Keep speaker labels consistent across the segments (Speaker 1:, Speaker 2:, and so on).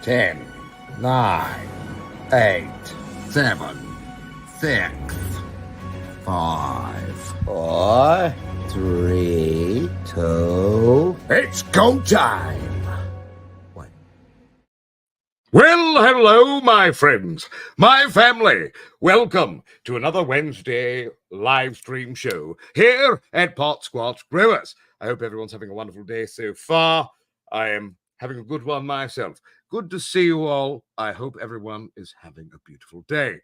Speaker 1: 10, 9, 8, 7, 6, 5, 4, 3, 2. It's go time! What?
Speaker 2: Well, hello, my friends, my family. Welcome to another Wednesday live stream show here at Squatch Brewers. I hope everyone's having a wonderful day so far. I am having a good one myself. Good to see you all. I hope everyone is having a beautiful day.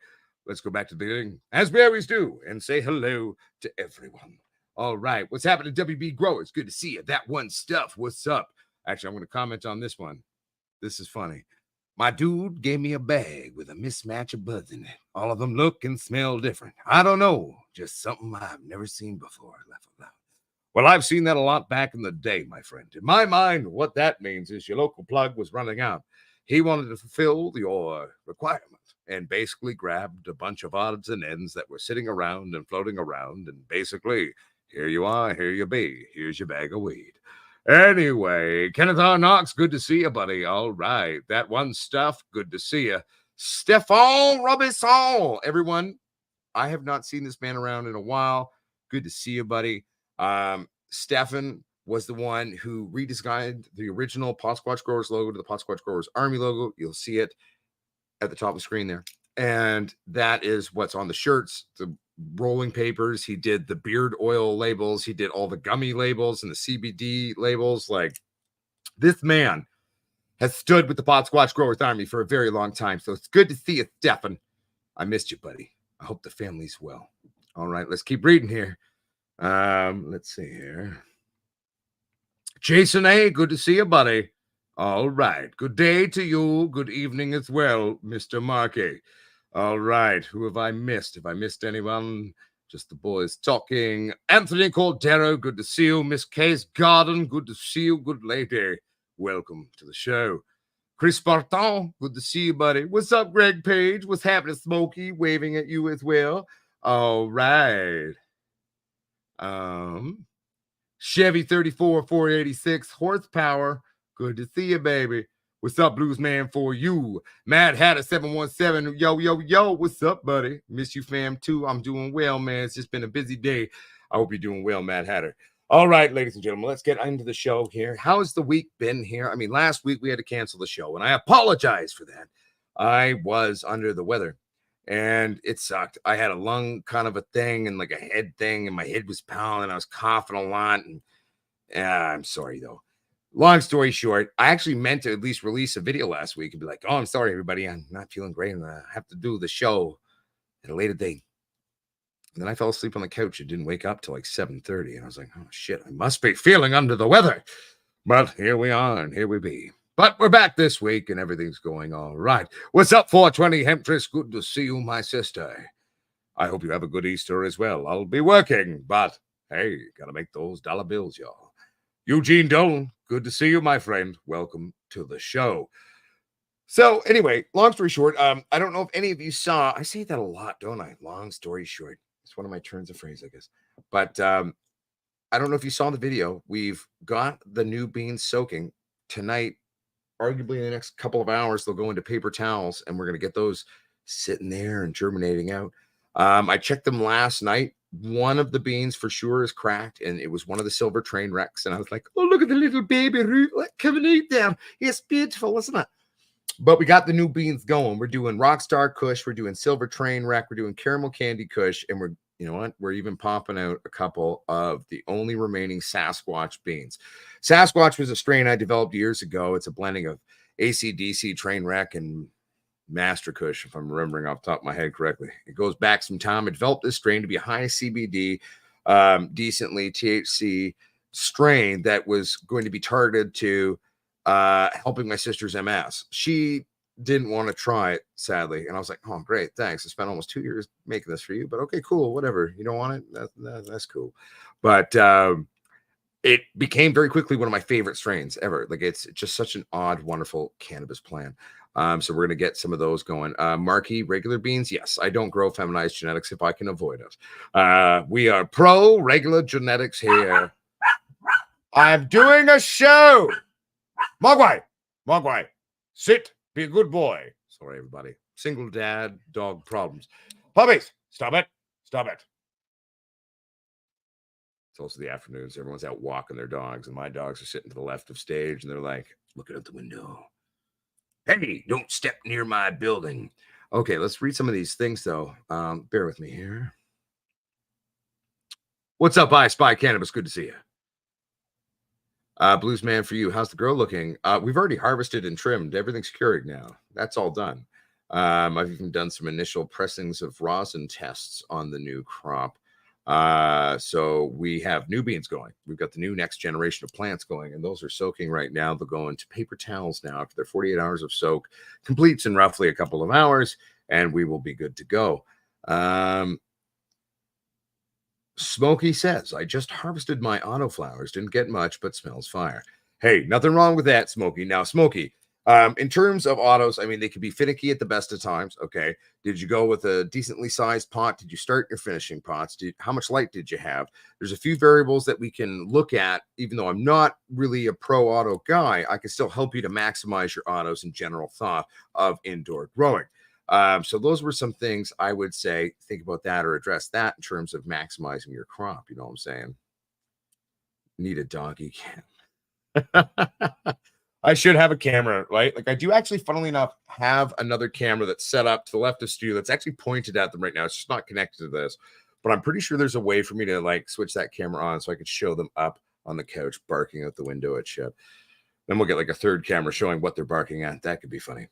Speaker 2: Let's go back to the beginning, as we always do, and say hello to everyone. All right, what's happening, WB Growers? Good to see you. That one stuff, what's up? Actually, I'm going to comment on this one. This is funny. My dude gave me a bag with a mismatch of buds in it. All of them look and smell different. I don't know, just something I've never seen before. Laugh out loud. Well, I've seen that a lot back in the day, my friend. In my mind, what that means is your local plug was running out. He wanted to fulfill your requirement and basically grabbed a bunch of odds and ends that were sitting around and floating around. And basically, here you are, here you be. Here's your bag of weed. Anyway, Kenneth R. Knox, good to see you, buddy. All right. That one stuff, good to see you. Stefan Robinson, everyone. I have not seen this man around in a while. Good to see you, buddy. Stefan was the one who redesigned the original Squatch Growers logo to the Squatch Growers Army logo. You'll see it at the top of the screen there. And that is what's on the shirts, the rolling papers. He did the beard oil labels. He did all the gummy labels and the CBD labels. Like, this man has stood with the Squatch Growers Army for a very long time. So it's good to see you, Stefan. I missed you, buddy. I hope the family's well. All right, let's keep reading here. Let's see here. Jason A., good to see you, buddy. All right. Good day to you. Good evening as well, Mr. Markey. All right. Who have I missed? Have I missed anyone? Just the boys talking. Anthony Cordero, good to see you. Miss Case Garden, good to see you. Good lady. Welcome to the show. Chris Barton, good to see you, buddy. What's up, Greg Page? What's happening, Smokey? Waving at you as well. All right. Chevy 34 486 horsepower. Good to see you, baby. What's up, Blues Man, for you? Mad Hatter 717. Yo, yo, yo. What's up, buddy? Miss you, fam, too. I'm doing well, man. It's just been a busy day. I hope you're doing well, Mad Hatter. All right, ladies and gentlemen, let's get into the show here. How's the week been here? I mean, last week we had to cancel the show, and I apologize for that. I was under the weather, and it sucked. I had a lung kind of a thing and like a head thing, and my head was pounding. I was coughing a lot, and I'm sorry, though. Long story short, I actually meant to at least release a video last week and be like, oh, I'm sorry, everybody. I'm not feeling great, and I have to do the show at a later date. And then I fell asleep on the couch and didn't wake up till like 7:30. And I was like, oh, shit, I must be feeling under the weather. But here we are, and here we be. But we're back this week, and everything's going all right. What's up, 420 Hemptress? Good to see you, my sister. I hope you have a good Easter as well. I'll be working, but hey, gotta make those dollar bills, y'all. Eugene Dolan, good to see you, my friend. Welcome to the show. So anyway, long story short, I don't know if any of you saw, I say that a lot, don't I? Long story short. It's one of my turns of phrase, I guess. But I don't know if you saw the video. We've got the new beans soaking tonight. Arguably in the next couple of hours, they'll go into paper towels, and we're going to get those sitting there and germinating out. I checked them last night. One of the beans for sure is cracked, and it was one of the silver train wrecks. And I was like, oh, look at the little baby root. Come and eat them. It's beautiful, isn't it? But we got the new beans going. We're doing Rockstar Kush. We're doing Silver Train Wreck. We're doing Caramel Candy Kush. And we're, you know what? We're even popping out a couple of the only remaining Sasquatch beans. Sasquatch was a strain I developed years ago. It's a blending of AC/DC, Train Wreck, and Master Kush, if I'm remembering off the top of my head correctly. It goes back some time. I developed this strain to be a high CBD, decently THC strain that was going to be targeted to helping my sister's MS. She didn't want to try it, sadly. And I was like, oh, great, thanks. I spent almost 2 years making this for you, but okay, cool, whatever. You don't want it? That's cool. But it became very quickly one of my favorite strains ever. Like, it's just such an odd, wonderful cannabis plant. So we're going to get some of those going. Marquee, regular beans. Yes, I don't grow feminized genetics if I can avoid it. We are pro regular genetics here. I'm doing a show. Mogwai, sit Be a good boy. Sorry, everybody. Single dad, dog problems. Puppies, stop it. Stop it. It's also the afternoons. Everyone's out walking their dogs, and my dogs are sitting to the left of stage, and they're like, looking out the window. Hey, don't step near my building. Okay, let's read some of these things, though. Bear with me here. What's up, I Spy Cannabis? Good to see you. Blues Man for you. How's the grow looking? We've already harvested and trimmed. Everything's cured now. That's all done. I've even done some initial pressings of rosin tests on the new crop. So we have new beans going. We've got the new next generation of plants going, and those are soaking right now. They'll go into paper towels now after their 48 hours of soak completes in roughly a couple of hours, and we will be good to go. Smokey says, I just harvested my autoflowers. Didn't get much, but smells fire. Hey, nothing wrong with that, Smokey. Now, Smokey, in terms of autos, I mean, they can be finicky at the best of times. Okay. Did you go with a decently sized pot? Did you start your finishing pots? How much light did you have? There's a few variables that we can look at. Even though I'm not really a pro auto guy, I can still help you to maximize your autos and general thought of indoor growing. So those were some things I would say, think about that or address that in terms of maximizing your crop. You know what I'm saying? Need a doggy cam. I should have a camera, right? Like I do actually, funnily enough, have another camera that's set up to the left of studio that's actually pointed at them right now. It's just not connected to this, but I'm pretty sure there's a way for me to like switch that camera on so I could show them up on the couch barking out the window at shit. Then we'll get like a third camera showing what they're barking at. That could be funny.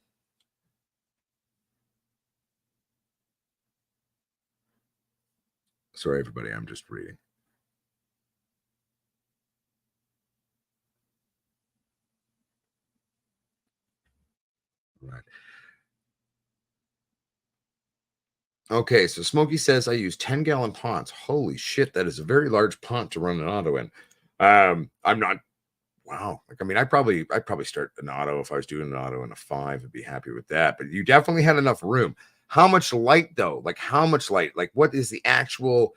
Speaker 2: Sorry, everybody. I'm just reading. Right. Okay, so Smokey says I use 10-gallon ponds. Holy shit, that is a very large pond to run an auto in. I'm not. Wow. Like, I mean, I'd probably start an auto if I was doing an auto in a 5 and be happy with that. But you definitely had enough room. How much light though? Like how much light? Like what is the actual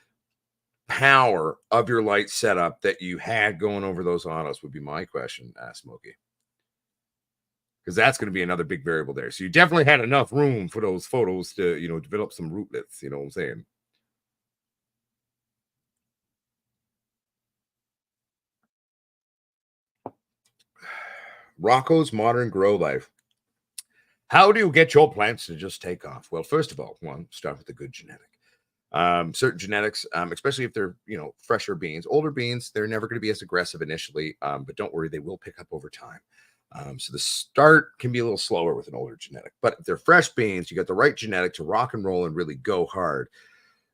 Speaker 2: power of your light setup that you had going over those autos would be my question, Smokey. Because that's going to be another big variable there. So you definitely had enough room for those photos to, you know, develop some rootlets. You know what I'm saying? Rocco's Modern Grow Life. How do you get your plants to just take off? Well, first of all, one, start with a good genetic. Certain genetics, especially if they're, you know, fresher beans, older beans, they're never going to be as aggressive initially, but don't worry, they will pick up over time. So the start can be a little slower with an older genetic, but if they're fresh beans, you got the right genetic to rock and roll and really go hard.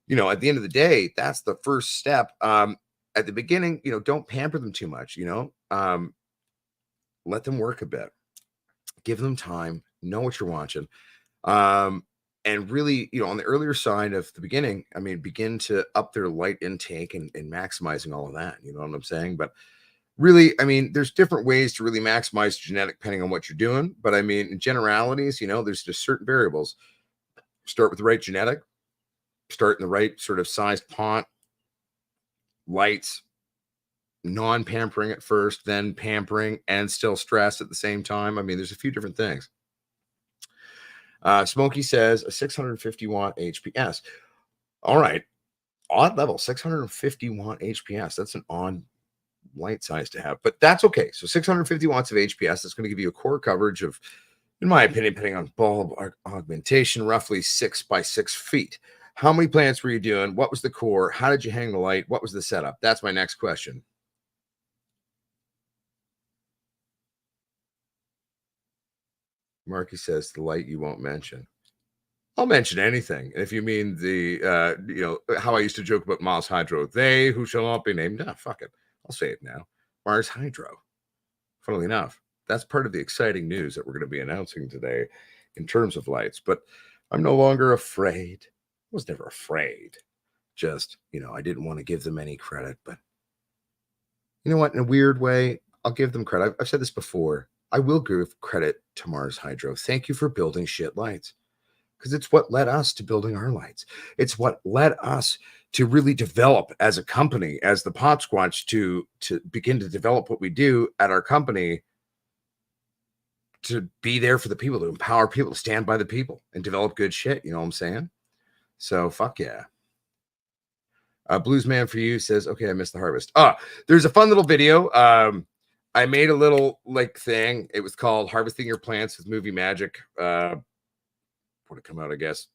Speaker 2: You know, at the end of the day, that's the first step. At the beginning, you know, don't pamper them too much, you know, let them work a bit, give them time, know what you're watching. And really, you know, on the earlier side of the beginning, I mean, begin to up their light intake and maximizing all of that. You know what I'm saying? But really, I mean, there's different ways to really maximize genetic depending on what you're doing. But I mean, in generalities, you know, there's just certain variables. Start with the right genetic, start in the right sort of sized pot, lights, non-pampering at first, then pampering and still stress at the same time. I mean, there's a few different things. Smokey says a 650 watt HPS. All right. Odd level, 650 watt HPS. That's an odd light size to have, but that's okay. So 650 watts of HPS is going to give you a core coverage of, in my opinion, depending on bulb augmentation, roughly 6 by 6 feet. How many plants were you doing? What was the core? How did you hang the light? What was the setup? That's my next question. Marky says the light you won't mention. I'll mention anything. If you mean the, you know, how I used to joke about Mars Hydro, they who shall not be named. Ah, fuck it. I'll say it now. Mars Hydro. Funnily enough, that's part of the exciting news that we're going to be announcing today in terms of lights. But I'm no longer afraid. I was never afraid. Just, you know, I didn't want to give them any credit. But you know what? In a weird way, I'll give them credit. I've said this before. I will give credit to Mars Hydro. Thank you for building shit lights. Because it's what led us to building our lights. It's what led us to really develop as a company, as the Pot Squatch, to begin to develop what we do at our company to be there for the people, to empower people, to stand by the people and develop good shit. You know what I'm saying? So fuck yeah. Blues Man for You says, okay, I missed the harvest. There's a fun little video. I made a little like thing. It was called Harvesting Your Plants with Movie Magic. Would it come out, I guess,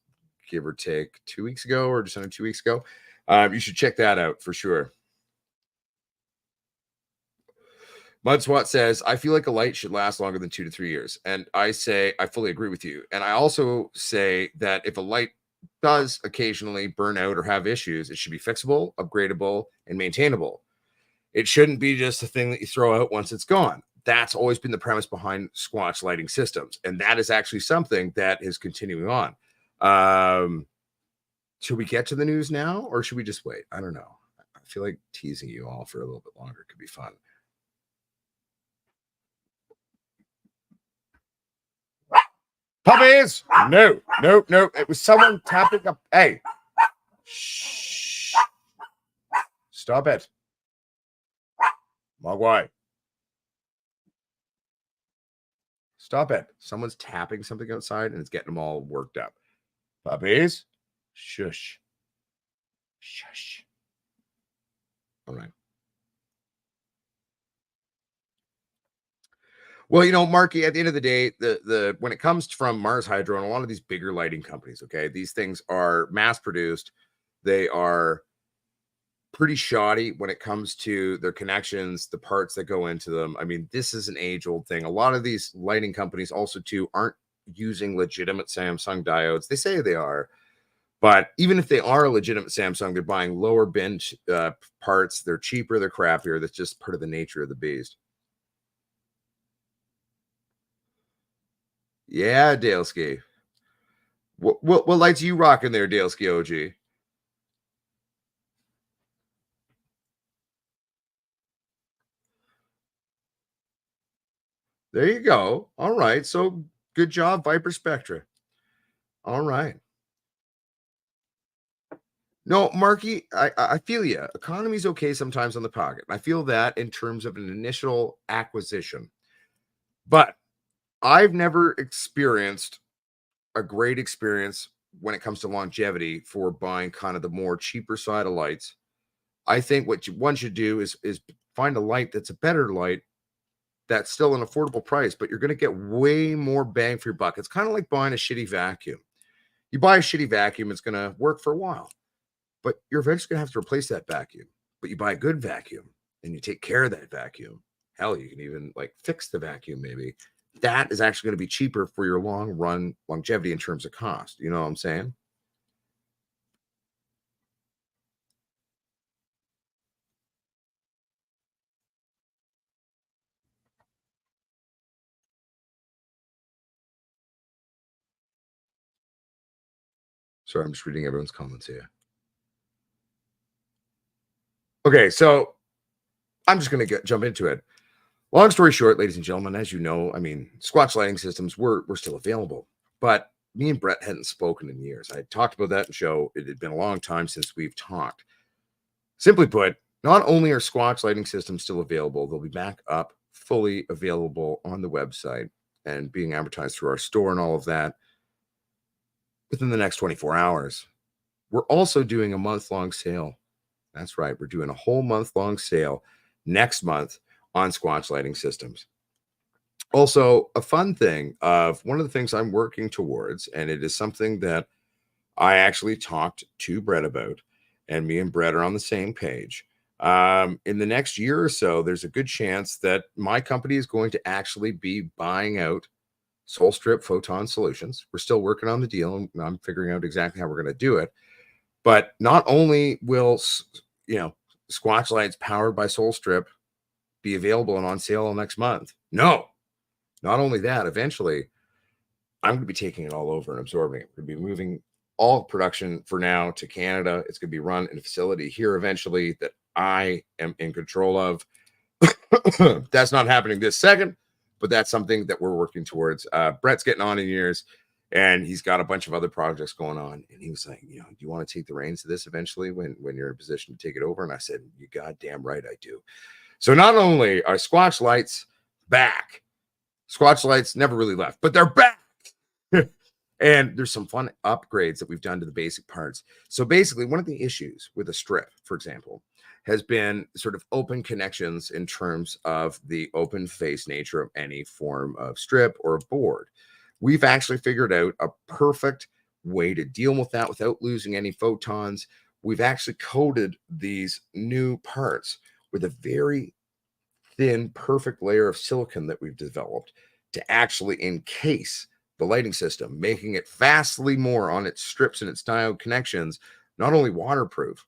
Speaker 2: give or take 2 weeks ago or just under 2 weeks ago. You should check that out for sure. Mudswat says, I feel like a light should last longer than 2 to 3 years. And I say, I fully agree with you. And I also say that if a light does occasionally burn out or have issues, it should be fixable, upgradable, and maintainable. It shouldn't be just a thing that you throw out once it's gone. That's always been the premise behind Squatch lighting systems. And that is actually something that is continuing on. Should we get to the news now or should we just wait? I don't know. I feel like teasing you all for a little bit longer could be fun. Puppies! No. It was someone tapping up. Hey. Shh. Stop it. Mogwai. Stop it. Someone's tapping something outside and it's getting them all worked up. Puppies? Shush. Shush. All right. Well, you know, Marky, at the end of the day, the when it comes from Mars Hydro and a lot of these bigger lighting companies, okay, these things are mass produced. They are pretty shoddy when it comes to their connections, the parts that go into them. I mean, this is an age-old thing. A lot of these lighting companies also too aren't using legitimate Samsung diodes. They say they are, but even if they are a legitimate Samsung, they're buying lower bin parts. They're cheaper, they're crappier. That's just part of the nature of the beast. Yeah, Daleski. What lights are you rocking there, Daleski OG? There you go. All right. So good job, Viper Spectra. All right. No, Marky, I feel you. Economy's okay sometimes on the pocket. I feel that in terms of an initial acquisition. But I've never experienced a great experience when it comes to longevity for buying kind of the more cheaper side of lights. I think what one should do is find a light that's a better light that's still an affordable price, but you're going to get way more bang for your buck. It's kind of like buying a shitty vacuum. You buy a shitty vacuum, it's going to work for a while, but you're eventually going to have to replace that vacuum. But you buy a good vacuum and you take care of that vacuum. Hell, you can even like fix the vacuum maybe. That is actually going to be cheaper for your long run longevity in terms of cost. You know what I'm saying? Sorry, I'm just reading everyone's comments here. Okay, so I'm just going to jump into it. Long story short, ladies and gentlemen, as you know, I mean, Squatch lighting systems were still available, but me and Brett hadn't spoken in years. I had talked about that in the show. It had been a long time since we've talked. Simply put, not only are Squatch lighting systems still available, they'll be back up, fully available on the website and being advertised through our store and all of that within the next 24 hours. We're also doing a month-long sale. That's right. We're doing a whole month-long sale next month on Squatch lighting systems. Also, a fun thing of one of the things I'm working towards, and it is something that I actually talked to Brett about, and me and Brett are on the same page. In the next year or so, there's a good chance that my company is going to actually be buying out Soul Strip Photon Solutions. We're still working on the deal, and I'm figuring out exactly how we're going to do it. But not only will, Squatch lights powered by Soul Strip be available and on sale next month. No, not only that, eventually I'm going to be taking it all over and absorbing it. We're going to be moving all production for now to Canada. It's going to be run in a facility here eventually that I am in control of. That's not happening this second, but that's something that we're working towards. Brett's getting on in years and he's got a bunch of other projects going on. And he was like, do you want to take the reins of this eventually when you're in a position to take it over? And I said, you goddamn right I do. So not only are Squatch lights back, Squatch lights never really left, but they're back. And there's some fun upgrades that we've done to the basic parts. So basically, one of the issues with a strip, for example, has been sort of open connections in terms of the open face nature of any form of strip or board. We've actually figured out a perfect way to deal with that without losing any photons. We've actually coated these new parts with a very thin, perfect layer of silicon that we've developed to actually encase the lighting system, making it vastly more on its strips and its diode connections, not only waterproof,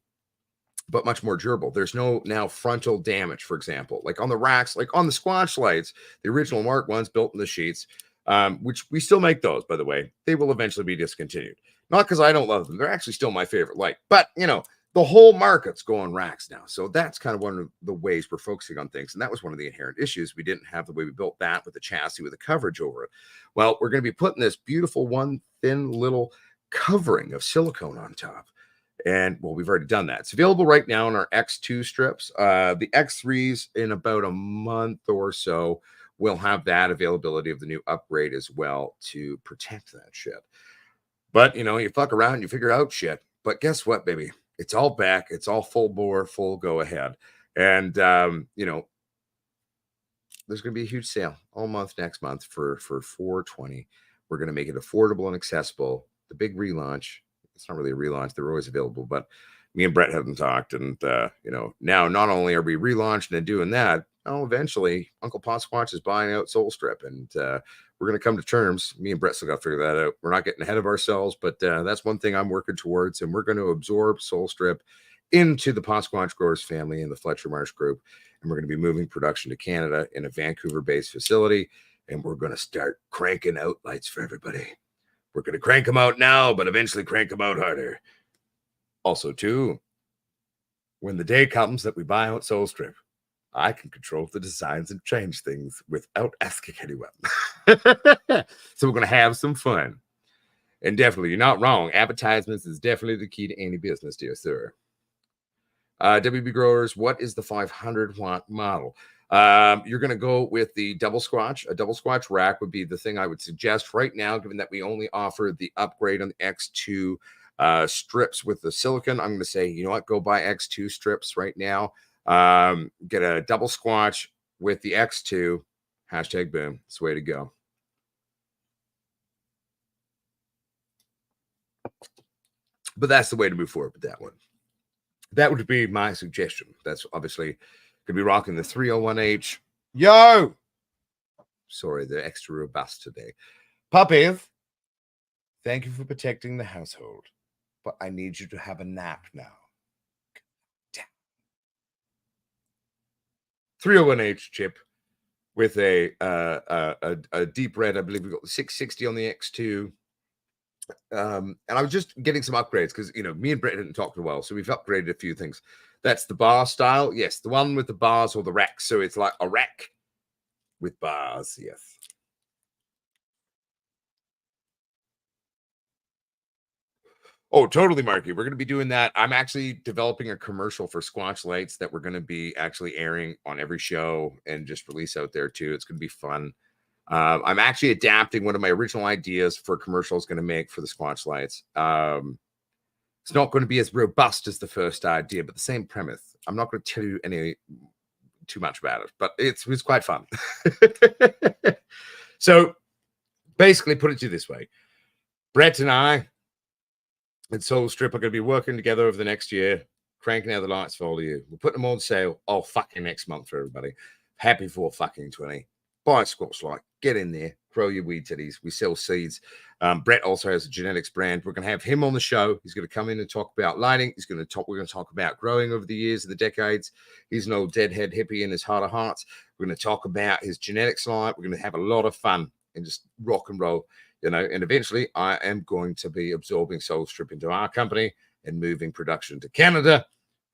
Speaker 2: but much more durable. There's no now frontal damage, for example, like on the racks, like on the Squatch lights, the original Mark ones built in the sheets, which we still make those, by the way. They will eventually be discontinued. Not because I don't love them. They're actually still my favorite light. But, you know, the whole market's going racks now. So that's kind of one of the ways we're focusing on things. And that was one of the inherent issues. We didn't have the way we built that with the chassis, with the coverage over it. Well, we're going to be putting this beautiful one thin little covering of silicone on top. And well, we've already done that. It's available right now in our X2 strips. The X3s in about a month or so, we'll have that availability of the new upgrade as well to protect that shit. But, you know, you fuck around, you figure out shit. But guess what, baby? It's all back. It's all full bore, full go ahead. And, you know, there's going to be a huge sale all month next month for $420. We're going to make it affordable and accessible. The big relaunch. It's not really a relaunch. They're always available. But me and Brett haven't talked. And, you know, now not only are we relaunching and doing that, oh, eventually Uncle Pa Squatch is buying out Soul Strip. And we're going to come to terms. Me and Brett still got to figure that out. We're not getting ahead of ourselves, but that's one thing I'm working towards. And we're going to absorb Soul Strip into the Pa Squatch Growers family and the Fletcher Marsh Group. And we're going to be moving production to Canada in a Vancouver-based facility. And we're going to start cranking out lights for everybody. We're going to crank them out now, but eventually crank them out harder. Also, too, when the day comes that we buy out Soul Strip, I can control the designs and change things without asking anyone. So we're going to have some fun. And definitely, you're not wrong. Advertisements is definitely the key to any business, dear sir. WB Growers, what is the 500-watt model? You're going to go with the double Squatch. A double Squatch rack would be the thing I would suggest right now, given that we only offer the upgrade on the X2 strips with the silicon. I'm going to say, you know what, go buy X2 strips right now. Get a double Squatch with the X2. Hashtag boom. It's the way to go. But that's the way to move forward with that one. That would be my suggestion. That's obviously could be rocking the 301H. Yo! Sorry, they're extra robust today. Puppies, thank you for protecting the household. But I need you to have a nap now. 301H chip with a deep red. I believe we got 660 on the X2. And I was just getting some upgrades because, you know, me and Brett didn't talk for a while. So we've upgraded a few things. That's the bar style. Yes, the one with the bars or the racks. So it's like a rack with bars. Yes. Oh, totally, Marky. We're going to be doing that. I'm actually developing a commercial for Squatch Lights that we're going to be actually airing on every show and just release out there too. It's going to be fun. I'm actually adapting one of my original ideas for commercials going to make for the Squatch Lights. It's not going to be as robust as the first idea, but the same premise. I'm not going to tell you too much about it, but it's quite fun. So basically, put it to you this way. Brett and I and Soul Strip are going to be working together over the next year, cranking out the lights for all of you. We're putting them on sale all fucking next month for everybody. Happy 4/20. Buy a Squatch light, get in there, grow your weed titties. We sell seeds. Brett also has a genetics brand. We're going to have him on the show. He's going to come in and talk about lighting. We're going to talk about growing over the years and the decades. He's an old deadhead hippie in his heart of hearts. We're going to talk about his genetics light. We're going to have a lot of fun and just rock and roll, you know. And eventually, I am going to be absorbing Soul Strip into our company and moving production to Canada.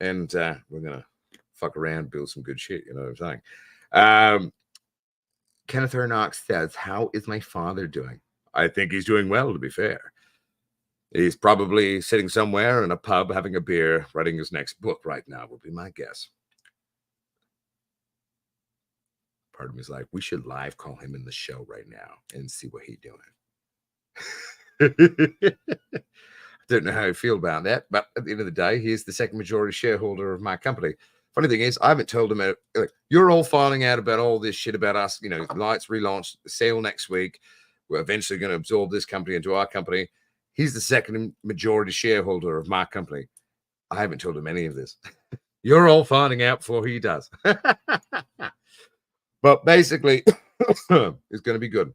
Speaker 2: And we're going to fuck around, build some good shit. You know what I'm saying? Kenneth Ernox says, how is my father doing? I think he's doing well, to be fair. He's probably sitting somewhere in a pub having a beer, writing his next book right now, would be my guess. Part of me is like, we should live call him in the show right now and see what he's doing. I don't know how I feel about that, but at the end of the day, he's the second majority shareholder of my company. Funny thing is, I haven't told him, like, you're all finding out about all this shit about us. You know, Lights relaunch, sale next week. We're eventually going to absorb this company into our company. He's the second majority shareholder of my company. I haven't told him any of this. You're all finding out before he does. But basically, it's going to be good.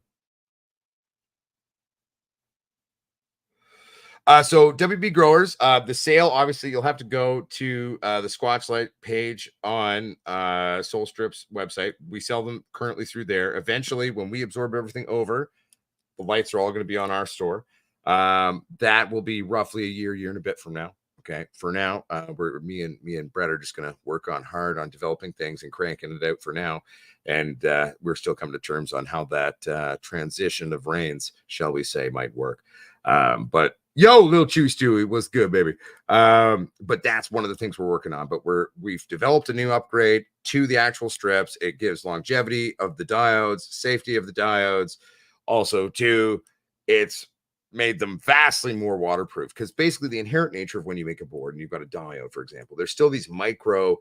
Speaker 2: So WB growers, the sale, obviously you'll have to go to the Squatch Light page on Soul Strip's website. We sell them currently through there. Eventually, when we absorb everything over, the lights are all going to be on our store. That will be roughly a year and a bit from now. Okay. For now, me and Brett are just going to work hard on developing things and cranking it out for now. And we're still coming to terms on how that transition of reins, shall we say, might work. But yo, Lil Chew Stewie, what's good, baby? But that's one of the things we're working on. But we've developed a new upgrade to the actual strips. It gives longevity of the diodes, safety of the diodes. Also, too, it's made them vastly more waterproof, because basically the inherent nature of when you make a board and you've got a diode, for example, there's still these micro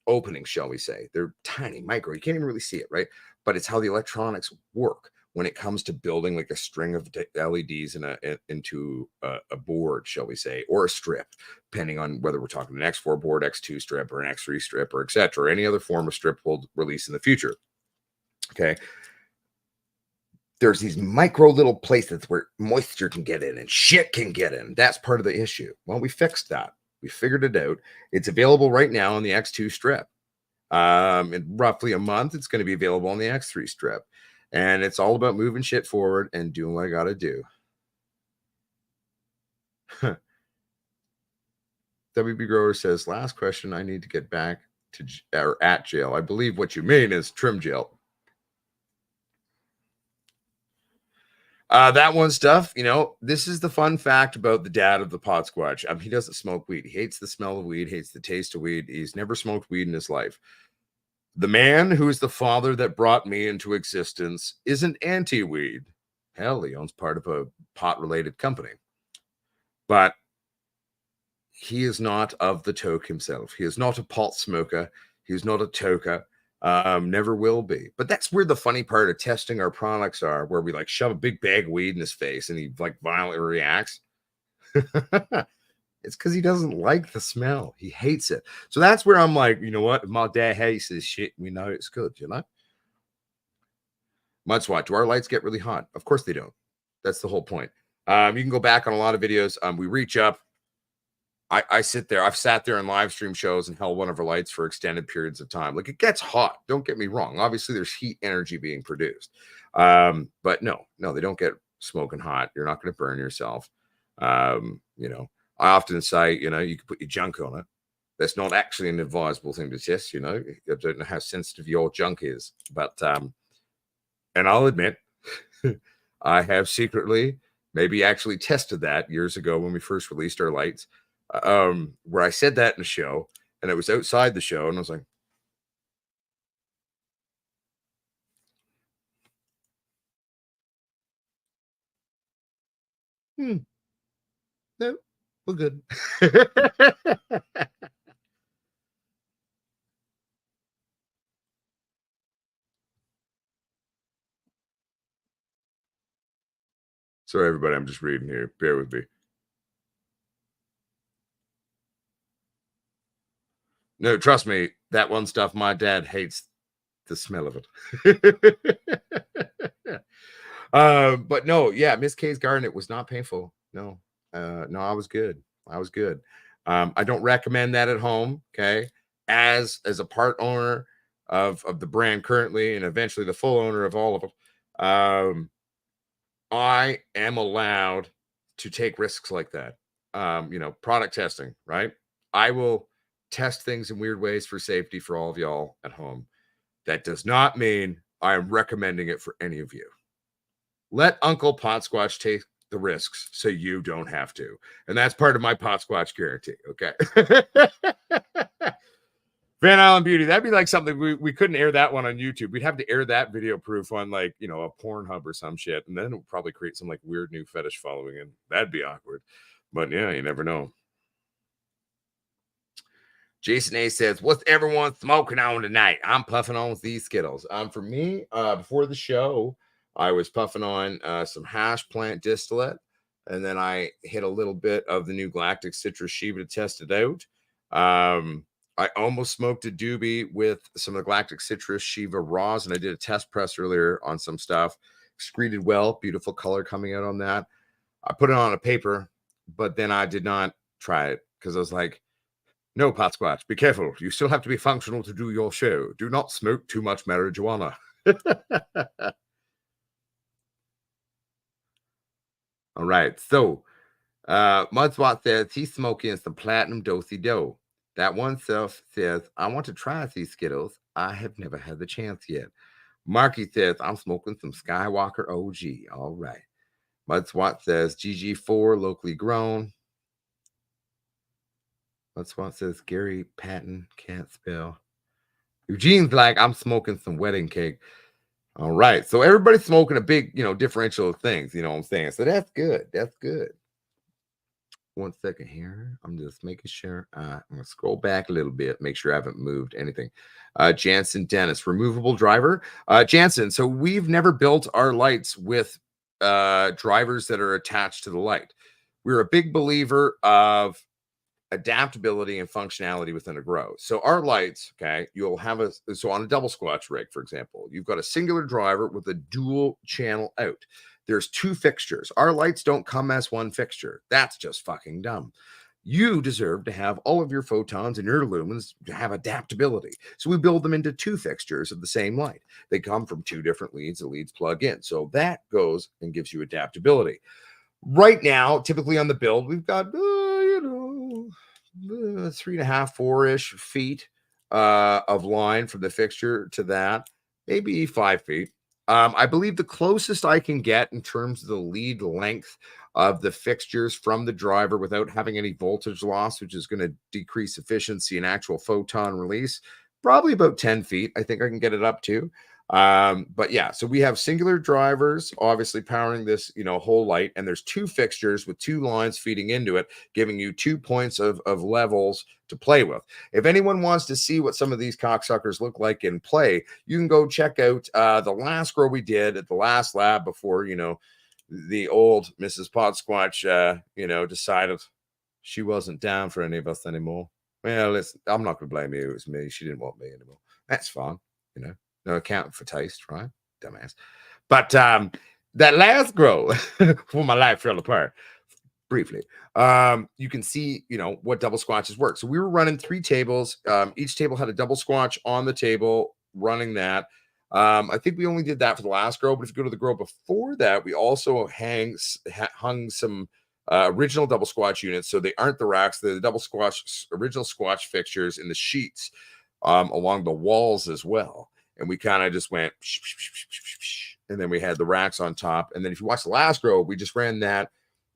Speaker 2: openings, shall we say. They're tiny, micro. You can't even really see it, right? But it's how the electronics work when it comes to building like a string of LEDs into a board, shall we say, or a strip, depending on whether we're talking an X4 board, X2 strip, or an X3 strip, or etc. Any other form of strip we'll release in the future. Okay. There's these micro little places where moisture can get in and shit can get in. That's part of the issue. Well, we fixed that. We figured it out. It's available right now on the X2 strip. In roughly a month, it's going to be available on the X3 strip. And it's all about moving shit forward and doing what I got to do. WB Grower says, last question, I need to get back to or at jail. I believe what you mean is trim jail. That one stuff, you know, this is the fun fact about the dad of the pot squatch. He doesn't smoke weed. He hates the smell of weed, hates the taste of weed. He's never smoked weed in his life. The man who is the father that brought me into existence isn't anti-weed. Hell, he owns part of a pot-related company. But he is not of the toke himself. He is not a pot smoker. He is not a toker. Never will be. But that's where the funny part of testing our products are, where we like shove a big bag of weed in his face and he like violently reacts. It's because he doesn't like the smell. He hates it. So that's where I'm like, you know what? If my dad hates this shit, we know it's good, you know? Mud Swat, do our lights get really hot? Of course they don't. That's the whole point. You can go back on a lot of videos. We reach up. I sit there. I've sat there in live stream shows and held one of our lights for extended periods of time. Like, it gets hot. Don't get me wrong. Obviously, there's heat energy being produced. But no, they don't get smoking hot. You're not going to burn yourself. You know, I often say, you know, you can put your junk on it. That's not actually an advisable thing to test. You know, I don't know how sensitive your junk is, but and I'll admit, I have secretly maybe actually tested that years ago when we first released our lights, where I said that in a show, and it was outside the show, and I was like, no, we're good. Sorry, everybody, I'm just reading here. Bear with me. No, trust me, that one stuff, my dad hates the smell of it. But no, yeah, Miss K's garden, it was not painful. No, I was good. I don't recommend that at home. Okay. As a part owner of the brand currently, and eventually the full owner of all of it, I am allowed to take risks like that. You know, product testing, right? I will test things in weird ways for safety for all of y'all at home. That does not mean I am recommending it for any of you. Let Uncle Pot Squatch take the risks so you don't have to. And that's part of my Pot Squatch guarantee. Okay. Van Island Beauty. That'd be like something we couldn't air that one on YouTube. We'd have to air that video proof on like, you know, a Pornhub or some shit. And then it would probably create some like weird new fetish following. And that'd be awkward. But yeah, you never know. Jason A says, what's everyone smoking on tonight? I'm puffing on these Skittles. For me, before the show, I was puffing on some hash plant distillate. And then I hit a little bit of the new Galactic Citrus Shiva to test it out. I almost smoked a doobie with some of the Galactic Citrus Shiva Raws, and I did a test press earlier on some stuff. Excreted well, beautiful color coming out on that. I put it on a paper, but then I did not try it because I was like, no, Pot Squatch, be careful. You still have to be functional to do your show. Do not smoke too much marijuana. All right, so Mudswat says he's smoking some platinum dosey dough. That one self says, I want to try these Skittles. I have never had the chance yet. Marky says, I'm smoking some Skywalker OG. All right. Mudswat says, GG4, locally grown. Mudswat says, Gary Patton, can't spell. Eugene's like, I'm smoking some wedding cake. All right. So everybody's smoking a big, you know, differential of things. You know what I'm saying? So that's good. That's good. 1 second here. I'm just making sure. I'm going to scroll back a little bit, make sure I haven't moved anything. Jansen Dennis, removable driver. Jansen, so we've never built our lights with drivers that are attached to the light. We're a big believer of adaptability and functionality within a grow. So our lights, okay, you'll have so on a double Squatch rig, for example, you've got a singular driver with a dual channel out. There's two fixtures. Our lights don't come as one fixture. That's just fucking dumb. You deserve to have all of your photons and your lumens to have adaptability. So we build them into two fixtures of the same light. They come from two different leads. The leads plug in. So that goes and gives you adaptability. Right now, typically on the build, we've got, 3.5, 4-ish feet of line from the fixture to that, maybe 5 feet. I believe the closest I can get in terms of the lead length of the fixtures from the driver without having any voltage loss, which is going to decrease efficiency and actual photon release, probably about 10 feet. I think I can get it up to. But yeah, so we have singular drivers obviously powering this, you know, whole light, and there's two fixtures with two lines feeding into it, giving you 2 points of levels to play with. If anyone wants to see what some of these cocksuckers look like in play, you can go check out the last grow we did at the last lab before, you know, the old Mrs. Pot Squatch, you know, decided she wasn't down for any of us anymore. Well, listen, I'm not going to blame you. It was me. She didn't want me anymore. That's fine, you know. No accounting for taste, right? Dumbass. But that last grow, for my life fell apart briefly. You can see, you know, what double Squatches work. So we were running 3 tables. Each table had a double Squatch on the table running that. I think we only did that for the last grow, but if you go to the grow before that, we also hung some original double Squatch units. So they aren't the racks, they're the double Squatch, original Squatch fixtures in the sheets along the walls as well. And we kind of just went, and then we had the racks on top. And then if you watch the last grow, we just ran that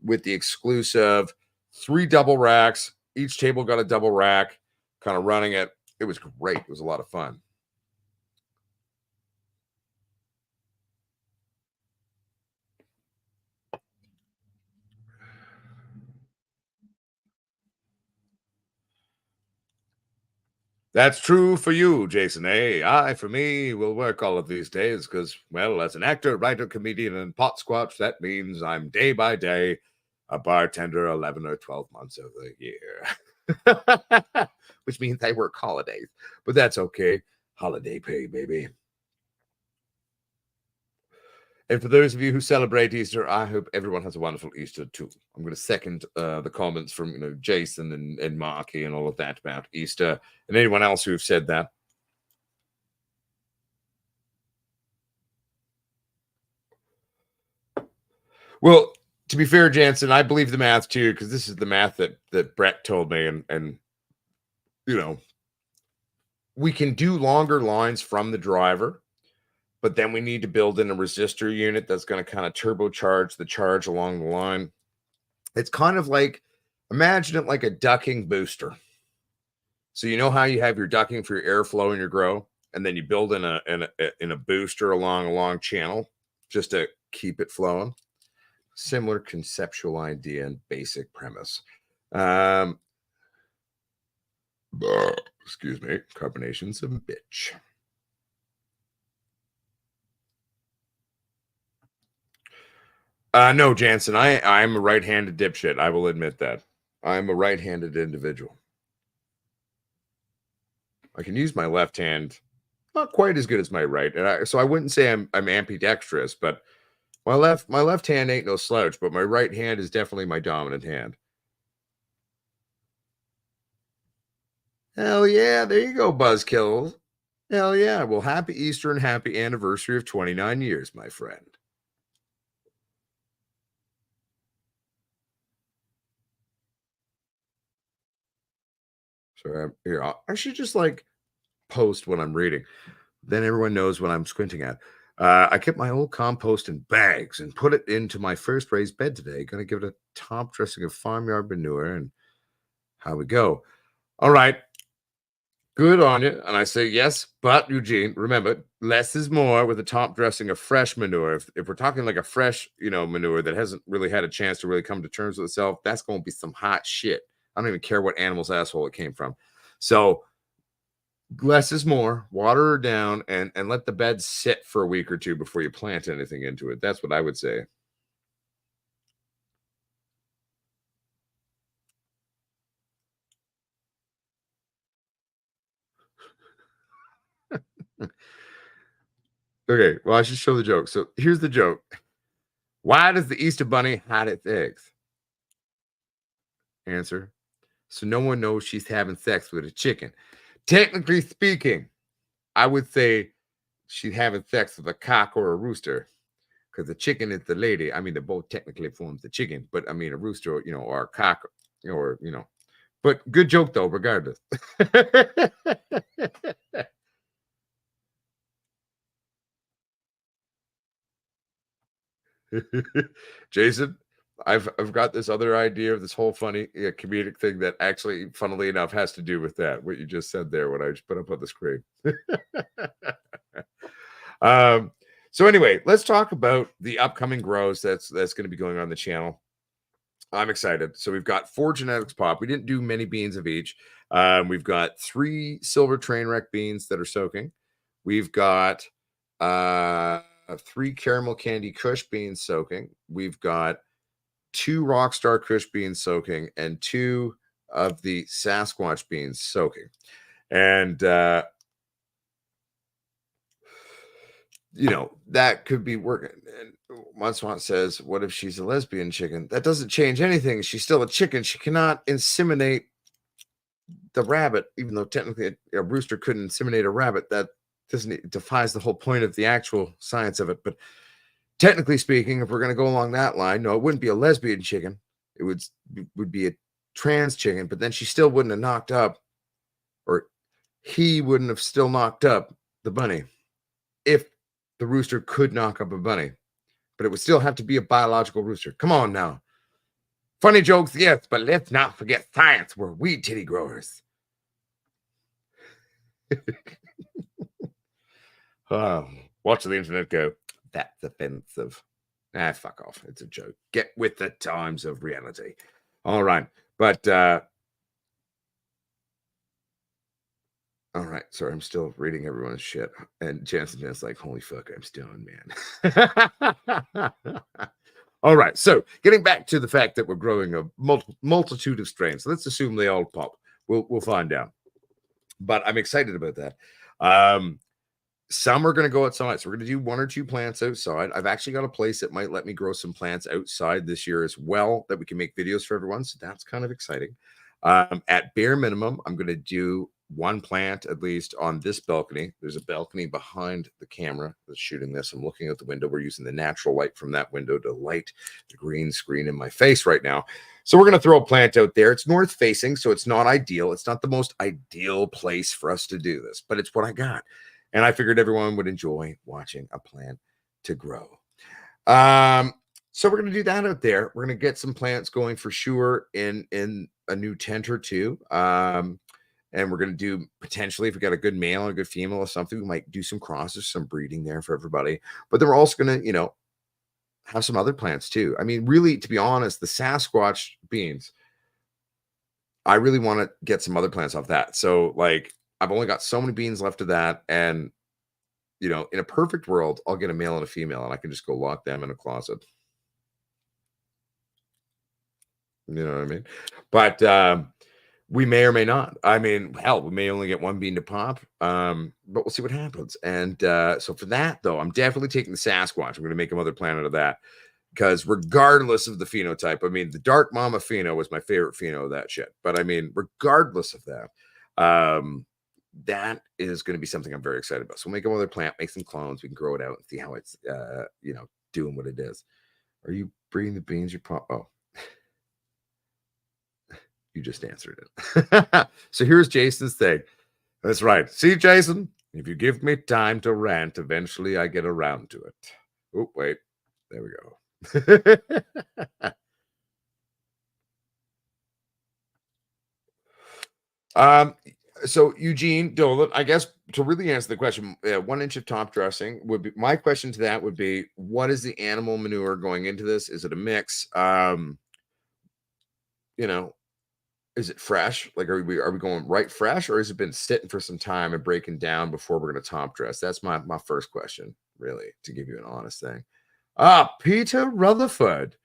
Speaker 2: with the exclusive 3 double racks. Each table got a double rack, kind of running it. It was great. It was a lot of fun. That's true for you, Jason A. I, for me, will work all of these days because, well, as an actor, writer, comedian, and pot squatch, that means I'm day by day a bartender 11 or 12 months of the year, which means I work holidays, but that's okay. Holiday pay, baby. And for those of you who celebrate Easter, I hope everyone has a wonderful Easter too. I'm going to second the comments from, you know, Jason and Marky and all of that about Easter, and anyone else who've said that. Well, to be fair, Jansen, I believe the math too, because this is the math that Brett told me, and you know, we can do longer lines from the driver, but then we need to build in a resistor unit that's going to kind of turbocharge the charge along the line. It's kind of like, imagine it like a ducking booster. So you know how you have your ducting for your airflow in your grow, and then you build in a booster along a long channel just to keep it flowing. Similar conceptual idea and basic premise. Excuse me, carbonation's a bitch. No, Jansen, I'm a right-handed dipshit. I will admit that. I'm a right-handed individual. I can use my left hand, not quite as good as my right, and so I wouldn't say I'm ambidextrous, but my left hand ain't no slouch, but my right hand is definitely my dominant hand. Hell yeah, there you go, buzzkills. Hell yeah. Well, happy Easter and happy anniversary of 29 years, my friend. So here, I should just like post what I'm reading. Then everyone knows what I'm squinting at. I kept my old compost in bags and put it into my first raised bed today. Gonna give it a top dressing of farmyard manure, and how we go. All right. Good on you. And I say, yes, but Eugene, remember, less is more with a top dressing of fresh manure. If we're talking like a fresh, manure that hasn't really had a chance to really come to terms with itself, that's going to be some hot shit. I don't even care what animal's asshole it came from. So less is more. Water her down and let the bed sit for a week or two before you plant anything into it. That's what I would say. Okay, well, I should show the joke. So here's the joke. Why does the Easter bunny hide its eggs? Answer. So no one knows she's having sex with a chicken. Technically speaking, I would say she's having sex with a cock or a rooster, because the chicken is the lady. I mean, they both technically forms the chicken, but I mean a rooster, or a cock, or But good joke though, regardless. Jason, I've got this other idea of this whole funny comedic thing that actually, funnily enough, has to do with that. What you just said there, what I just put up on the screen. um, so anyway, let's talk about the upcoming grows that's going to be going on the channel. I'm excited. So we've got 4 genetics pop. We didn't do many beans of each. We've got 3 silver train wreck beans that are soaking. We've got 3 caramel candy kush beans soaking. We've got 2 rockstar kush beans soaking and 2 of the Sasquatch beans soaking. And that could be working. And Munswant says, what if she's a lesbian chicken? That doesn't change anything. She's still a chicken. She cannot inseminate the rabbit, even though technically a rooster couldn't inseminate a rabbit. That it defies the whole point of the actual science of it. But technically speaking, if we're going to go along that line, no, it wouldn't be a lesbian chicken. It would be a trans chicken, but then she still wouldn't have knocked up, or he wouldn't have still knocked up the bunny if the rooster could knock up a bunny, but it would still have to be a biological rooster. Come on now. Funny jokes, yes, but let's not forget science. We're weed titty growers. Watching the internet go, that's offensive. Fuck off. It's a joke. Get with the times of reality. All right. But all right, sorry, I'm still reading everyone's shit. And Jansen's like, holy fuck, I'm stoned, man. All right, so getting back to the fact that we're growing a multitude of strains. Let's assume they all pop. We'll find out. But I'm excited about that. Some are going to go outside. So we're going to do 1 or 2 plants outside. I've actually got a place that might let me grow some plants outside this year as well, that we can make videos for everyone. So that's kind of exciting. At bare minimum, I'm going to do 1 plant at least on this balcony. There's a balcony behind the camera that's shooting this. I'm looking out the window. We're using the natural light from that window to light the green screen in my face right now. So we're going to throw a plant out there. It's north facing, so it's not ideal. It's not the most ideal place for us to do this, but it's what I got. And I figured everyone would enjoy watching a plant to grow. So we're going to do that out there. We're going to get some plants going for sure in a new tent or 2. And we're going to do potentially, if we got a good male and a good female or something, we might do some crosses, some breeding there for everybody. But then we're also going to, have some other plants too. I mean, really, to be honest, the Sasquatch beans, I really want to get some other plants off that. So, like, I've only got so many beans left of that. And, in a perfect world, I'll get a male and a female and I can just go lock them in a closet. You know what I mean? But we may or may not. I mean, hell, we may only get one bean to pop, but we'll see what happens. And so for that, though, I'm definitely taking the Sasquatch. I'm going to make a mother plant out of that because regardless of the phenotype, I mean, the Dark Mama pheno was my favorite pheno of that shit. But I mean, regardless of that, that is going to be something I'm very excited about. So we'll make a mother plant, make some clones. We can grow it out and see how it's, doing what it is. Are you breeding the beans you pop? Oh. You just answered it. So here's Jason's thing. That's right. See, Jason, if you give me time to rant, eventually I get around to it. Oh, wait. There we go. So Eugene Dolan, I guess to really answer the question, 1 inch of top dressing would be my question to that would be, what is the animal manure going into this? Is it a mix? Is it fresh? Like, are we going right fresh, or has it been sitting for some time and breaking down before we're going to top dress? That's my first question, really, to give you an honest thing. Peter Rutherford,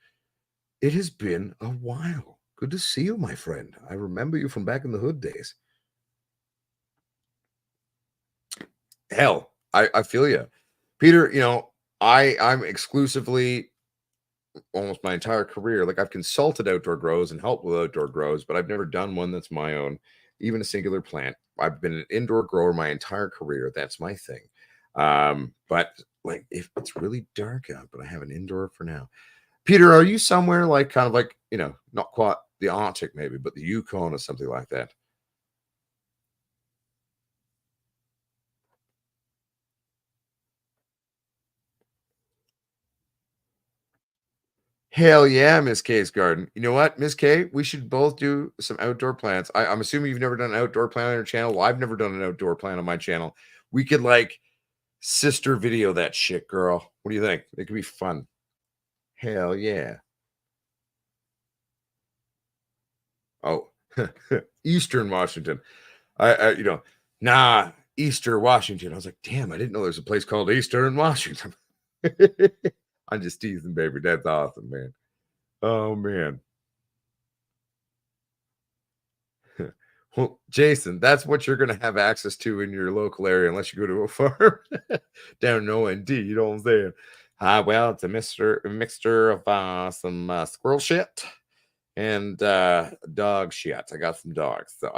Speaker 2: it has been a while. Good to see you, my friend. I remember you from back in the hood days. Hell, I feel you, Peter. I'm exclusively almost my entire career. Like, I've consulted outdoor grows and helped with outdoor grows, but I've never done one that's my own, even a singular plant. I've been an indoor grower my entire career. That's my thing. But like, if it's really dark out, but I have an indoor for now. Peter, are you somewhere like kind of like, not quite the Arctic maybe, but the Yukon or something like that? Hell yeah, Miss K's garden. You know what, Miss K? We should both do some outdoor plants. I'm assuming you've never done an outdoor plant on your channel. Well, I've never done an outdoor plant on my channel. We could like sister video that shit, girl. What do you think? It could be fun. Hell yeah. Oh, Eastern Washington. Eastern Washington. I was like, damn, I didn't know there's a place called Eastern Washington. I'm just teasing, baby. That's awesome, man. Oh man. Well, Jason, that's what you're going to have access to in your local area unless you go to a farm down in OND. You know what I'm saying? Well, it's a mixture of some squirrel shit and dog shit. I got some dogs, so.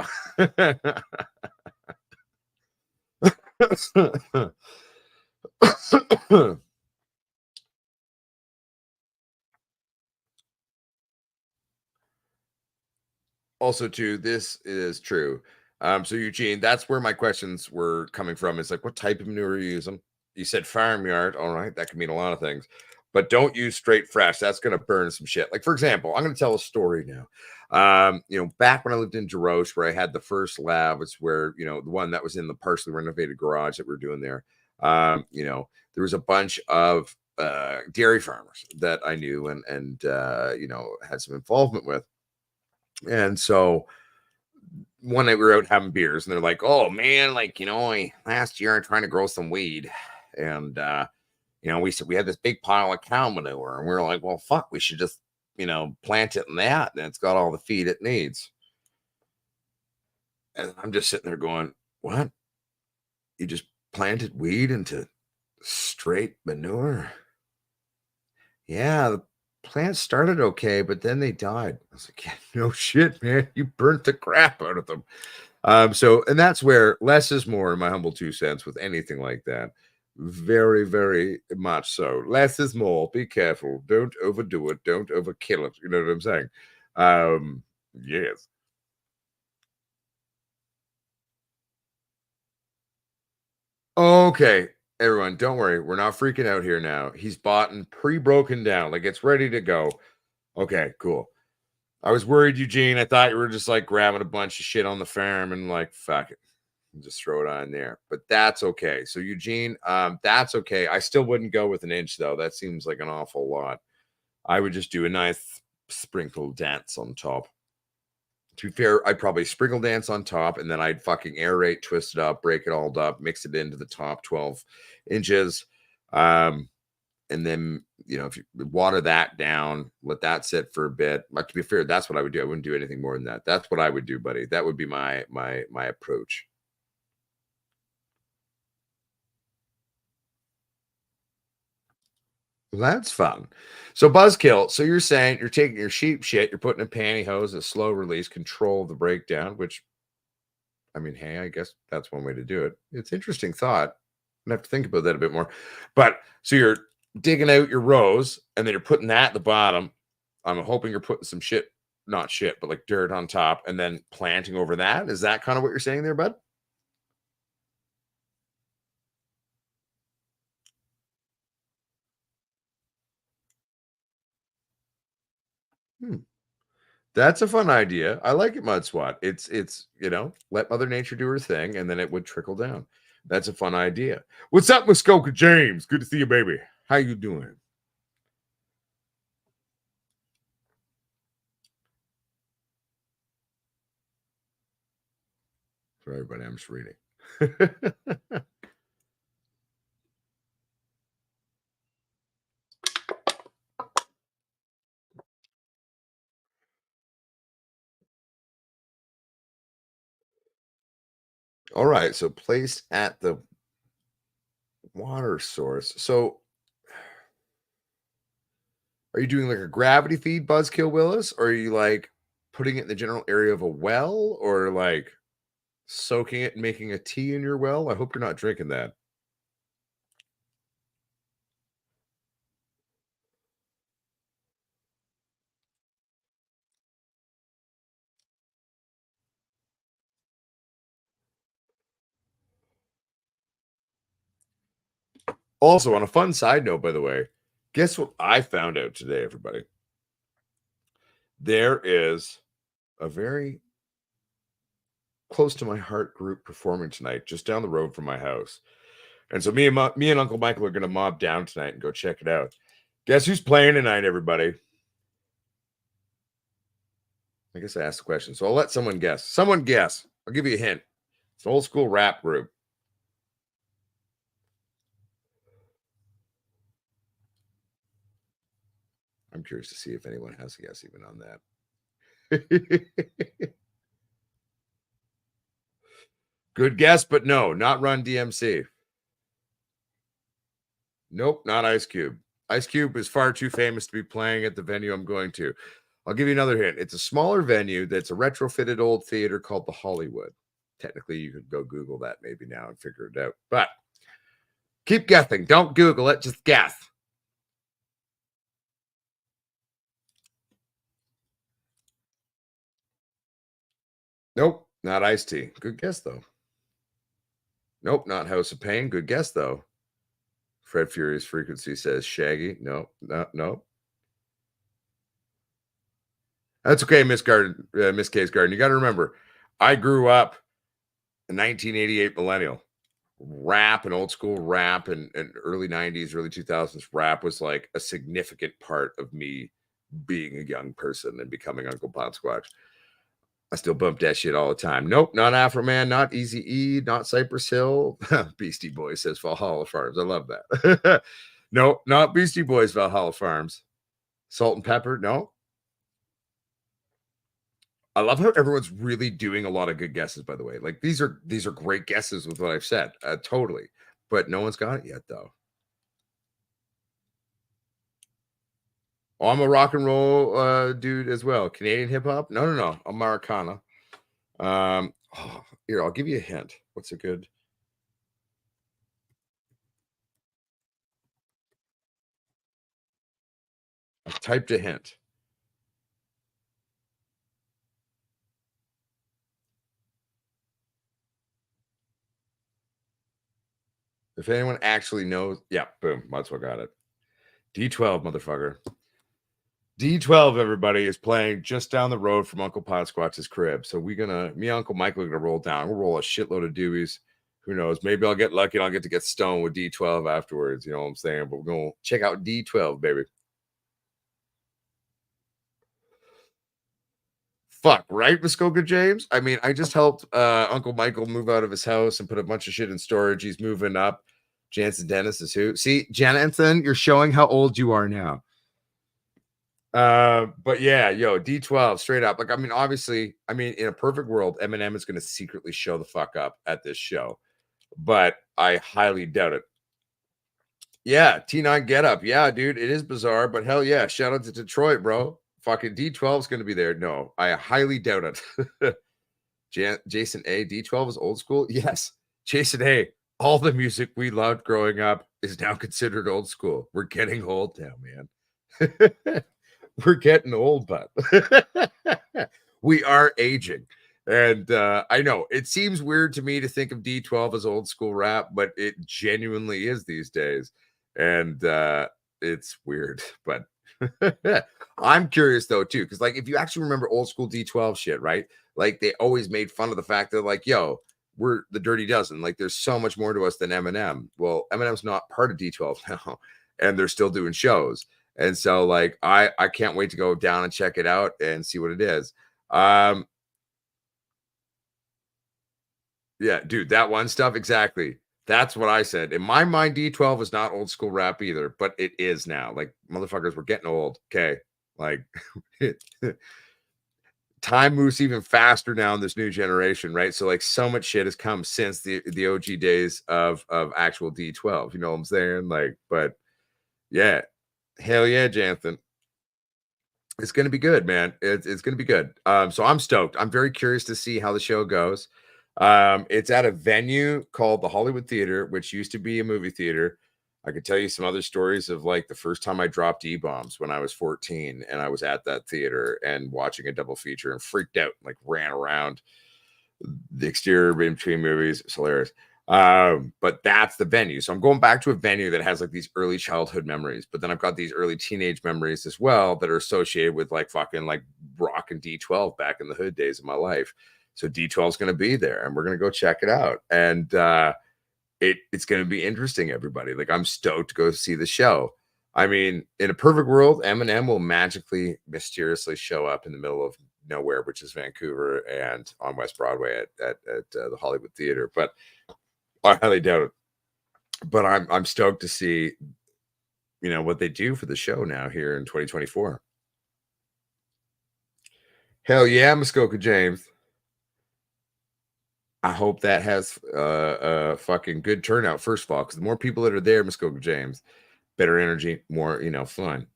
Speaker 2: Also, too, this is true. So Eugene, that's where my questions were coming from. It's like, what type of manure are you using? You said farmyard. All right, that can mean a lot of things, but don't use straight fresh. That's going to burn some shit. Like, for example, I'm going to tell a story now. Back when I lived in Jaroche, where I had the first lab, it's where, the one that was in the partially renovated garage that we are doing there. There was a bunch of dairy farmers that I knew and had some involvement with. And so one night we were out having beers and they're like, oh man, like, last year I'm trying to grow some weed. And, we said we had this big pile of cow manure and we were like, well, fuck, we should just, plant it in that. And it's got all the feed it needs. And I'm just sitting there going, what? You just planted weed into straight manure? Yeah, the plants started okay, but then they died. I was like, yeah, no shit, man. You burnt the crap out of them. And that's where less is more, in my humble 2 cents, with anything like that. Very, very much so. Less is more. Be careful. Don't overdo it. Don't overkill it. You know what I'm saying? Yes. Okay, everyone, don't worry. We're not freaking out here now. He's bought and pre-broken down. Like, it's ready to go. Okay, cool. I was worried, Eugene. I thought you were just like grabbing a bunch of shit on the farm and like, fuck it, and just throw it on there. But that's okay. So, Eugene, that's okay. I still wouldn't go with an inch, though. That seems like an awful lot. I would just do a nice sprinkle dance on top. To be fair, I'd probably sprinkle dance on top, and then I'd fucking aerate, twist it up, break it all up, mix it into the top 12 inches. And then, you know, if you water that down, let that sit for a bit. Like, to be fair, that's what I would do. I wouldn't do anything more than that. That's what I would do, buddy. That would be my approach. Well, that's fun. So buzzkill. So you're saying you're taking your sheep shit, you're putting a pantyhose, a slow release, control the breakdown, which, I mean, hey, I guess that's one way to do it. It's interesting thought. I have to think about that a bit more. But so you're digging out your rows and then you're putting that at the bottom. I'm hoping you're putting some shit, not shit, but like dirt on top and then planting over that. Is that kind of what you're saying there, bud? Hmm. That's a fun idea. I like it, Mud Swat. It's you know, let Mother Nature do her thing, and then it would trickle down. That's a fun idea. What's up, Muskoka James? Good to see you, baby. How you doing? Sorry, everybody, I'm just reading. All right, so placed at the water source. So are you doing like a gravity feed, Buzzkill Willis? Or are you like putting it in the general area of a well or like soaking it and making a tea in your well? I hope you're not drinking that. Also, on a fun side note, by the way, guess what I found out today, everybody? There is a very close to my heart group performing tonight, just down the road from my house. And so me and Uncle Michael are going to mob down tonight and go check it out. Guess who's playing tonight, everybody? I guess I asked the question, so I'll let someone guess. Someone guess. I'll give you a hint. It's an old school rap group. I'm curious to see if anyone has a guess even on that. Good guess, but no, not Run DMC. Nope, not Ice Cube. Ice Cube is far too famous to be playing at the venue I'm going to. I'll give you another hint. It's a smaller venue that's a retrofitted old theater called the Hollywood. Technically, you could go Google that maybe now and figure it out. But keep guessing. Don't Google it. Just guess. Nope, not Ice T. Good guess, though. Nope, not House of Pain. Good guess, though. Fred Furious Frequency says Shaggy. No, no, no. That's okay, Miss Garden, Miss K's Garden. You got to remember, I grew up a 1988 millennial. Rap and old school rap and early 90s, early 2000s rap was like a significant part of me being a young person and becoming Uncle Squatch. I still bump that shit all the time. Nope, not Afro Man, not Easy E, not Cypress Hill. Beastie Boys says Valhalla Farms. I love that. Nope, not Beastie Boys, Valhalla Farms. Salt and Pepper, no. I love how everyone's really doing a lot of good guesses, by the way. Like these are great guesses with what I've said. Totally. But no one's got it yet, though. Oh, I'm a rock and roll dude as well. Canadian hip hop? No, no, no. Americana. Here, I'll give you a hint. What's a good? I've typed a hint. If anyone actually knows, yeah, boom, that's what got it. D12, motherfucker. D12, everybody, is playing just down the road from Uncle Pod Squatch's crib. So me and Uncle Michael are gonna roll down. We'll roll a shitload of doobies. Who knows? Maybe I'll get lucky and I'll get to get stoned with D12 afterwards. You know what I'm saying? But we're gonna check out D12, baby. Fuck, right, Muskoka James? I mean, I just helped Uncle Michael move out of his house and put a bunch of shit in storage. He's moving up. Jansen Dennis is who? See, Jansen, you're showing how old you are now. But yeah, yo, D12 straight up. Like, I mean, obviously, I mean, in a perfect world, Eminem is going to secretly show the fuck up at this show, but I highly doubt it. Yeah, T9 get up. Yeah, dude, it is bizarre, but hell yeah, shout out to Detroit, bro. Fucking D12 is going to be there. No, I highly doubt it. Jason A, D12 is old school. Yes, Jason A, all the music we loved growing up is now considered old school. We're getting old now, man. We're getting old, but we are aging. And I know it seems weird to me to think of D12 as old school rap, but it genuinely is these days. And it's weird, but I'm curious though, too, because like if you actually remember old school D12 shit, right? Like they always made fun of the fact that, like, yo, we're the Dirty Dozen. Like there's so much more to us than Eminem. Well, Eminem's not part of D12 now, and they're still doing shows. And so like I can't wait to go down and check it out and see what it is. Yeah, dude, that one stuff exactly. That's what I said. In my mind, D12 is not old school rap either, but it is now. Like motherfuckers, we're getting old. Okay. Like time moves even faster now in this new generation, right? So like so much shit has come since the OG days of actual D12. You know what I'm saying? Like, but yeah, hell yeah, Jansen. It's going to be good, man. It's going to be good. So I'm stoked. I'm very curious to see how the show goes. It's at a venue called the Hollywood Theater, which used to be a movie theater. I could tell you some other stories of like the first time I dropped E-bombs when I was 14 and I was at that theater and watching a double feature and freaked out, like ran around the exterior in between movies. It's hilarious. But that's the venue. So I'm going back to a venue that has like these early childhood memories, but then I've got these early teenage memories as well that are associated with like fucking like rock and D12 back in the hood days of my life. So D12 is going to be there and we're going to go check it out. And it's going to be interesting, everybody. Like I'm stoked to go see the show. I mean, in a perfect world, Eminem will magically, mysteriously show up in the middle of nowhere, which is Vancouver and on West Broadway at the Hollywood Theater. But I highly doubt it. But I'm stoked to see, you know, what they do for the show now here in 2024. Hell yeah, Muskoka James. I hope that has a fucking good turnout, first of all, because the more people that are there, Muskoka James, better energy, more, you know, fun.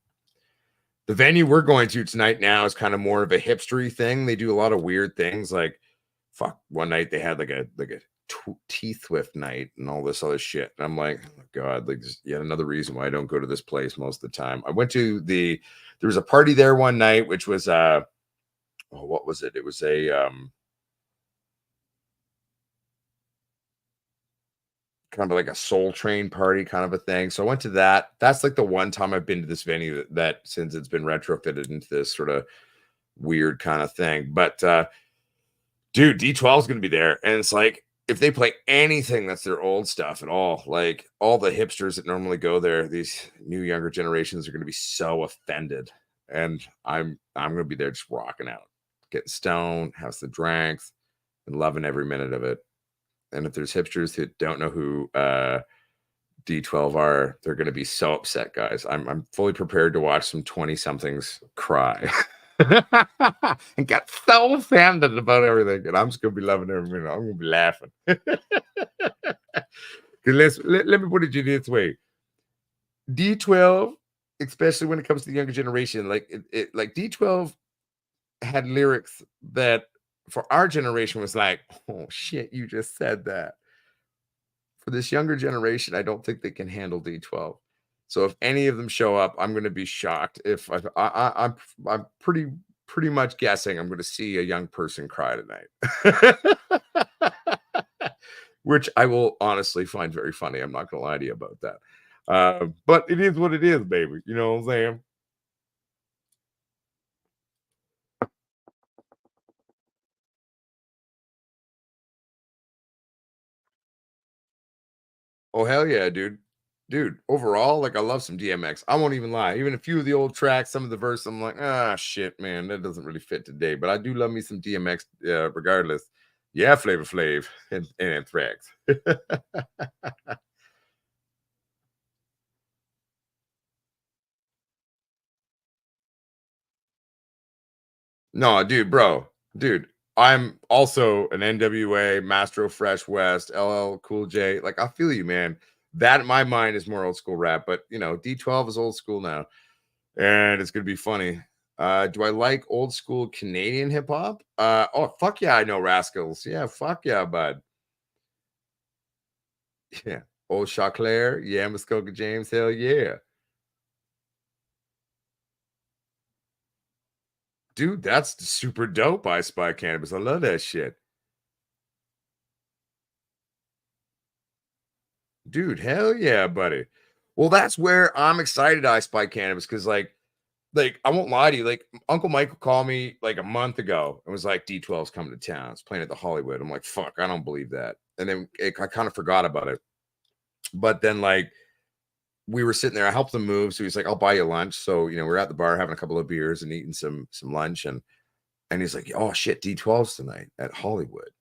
Speaker 2: The venue we're going to tonight now is kind of more of a hipstery thing. They do a lot of weird things, like fuck. One night they had like a teeth whip night and all this other shit. And I'm like, oh God, like yet another reason why I don't go to this place most of the time. I went to there was a party there one night, which was what was it? It was a kind of like a Soul Train party kind of a thing. So I went to that. That's like the one time I've been to this venue that since it's been retrofitted into this sort of weird kind of thing. But dude, D12 is going to be there. And it's like, if they play anything that's their old stuff at all, like all the hipsters that normally go there, these new younger generations are going to be so offended. And I'm going to be there just rocking out, getting stoned, have some drinks, and loving every minute of it. And if there's hipsters that don't know who D12 are, they're going to be so upset, guys. I'm fully prepared to watch some 20-somethings cry. And got so offended about everything. And I'm just going to be loving every minute. I'm going to be laughing. Let me put it this way. D12, especially when it comes to the younger generation, like like D12 had lyrics that for our generation was like, oh shit, you just said that. For this younger generation, I don't think they can handle D12. So if any of them show up, I'm going to be shocked. If I'm pretty much guessing I'm going to see a young person cry tonight, which I will honestly find very funny. I'm not going to lie to you about that. But it is what it is, baby. You know what I'm saying? Oh, hell yeah, dude. Dude, overall, like I love some DMX. I won't even lie. Even a few of the old tracks, some of the verse, I'm like, ah, shit, man, that doesn't really fit today. But I do love me some DMX, regardless. Yeah, Flavor Flav and Anthrax. No, dude, bro, dude. I'm also an NWA, Mastro Fresh West, LL Cool J. Like, I feel you, man. That in my mind is more old school rap, but you know, D12 is old school now, and it's gonna be funny. Do I like old school Canadian hip hop? Oh fuck yeah, I know Rascals. Yeah, fuck yeah, bud. Yeah, old Chaclair. Yeah, Muskoka James. Hell yeah, dude. That's super dope. I Spy Cannabis. I love that shit. Dude, hell yeah, buddy. Well, that's where I'm excited I Spy Cannabis because like I won't lie to you, like Uncle Michael called me like a month ago and was like, D12's coming to town. It's playing at the Hollywood. I'm like, fuck, I don't believe that. And then I kind of forgot about it. But then like we were sitting there, I helped him move. So he's like, I'll buy you lunch. So you know, we're at the bar having a couple of beers and eating some lunch. And he's like, oh shit, D12's tonight at Hollywood.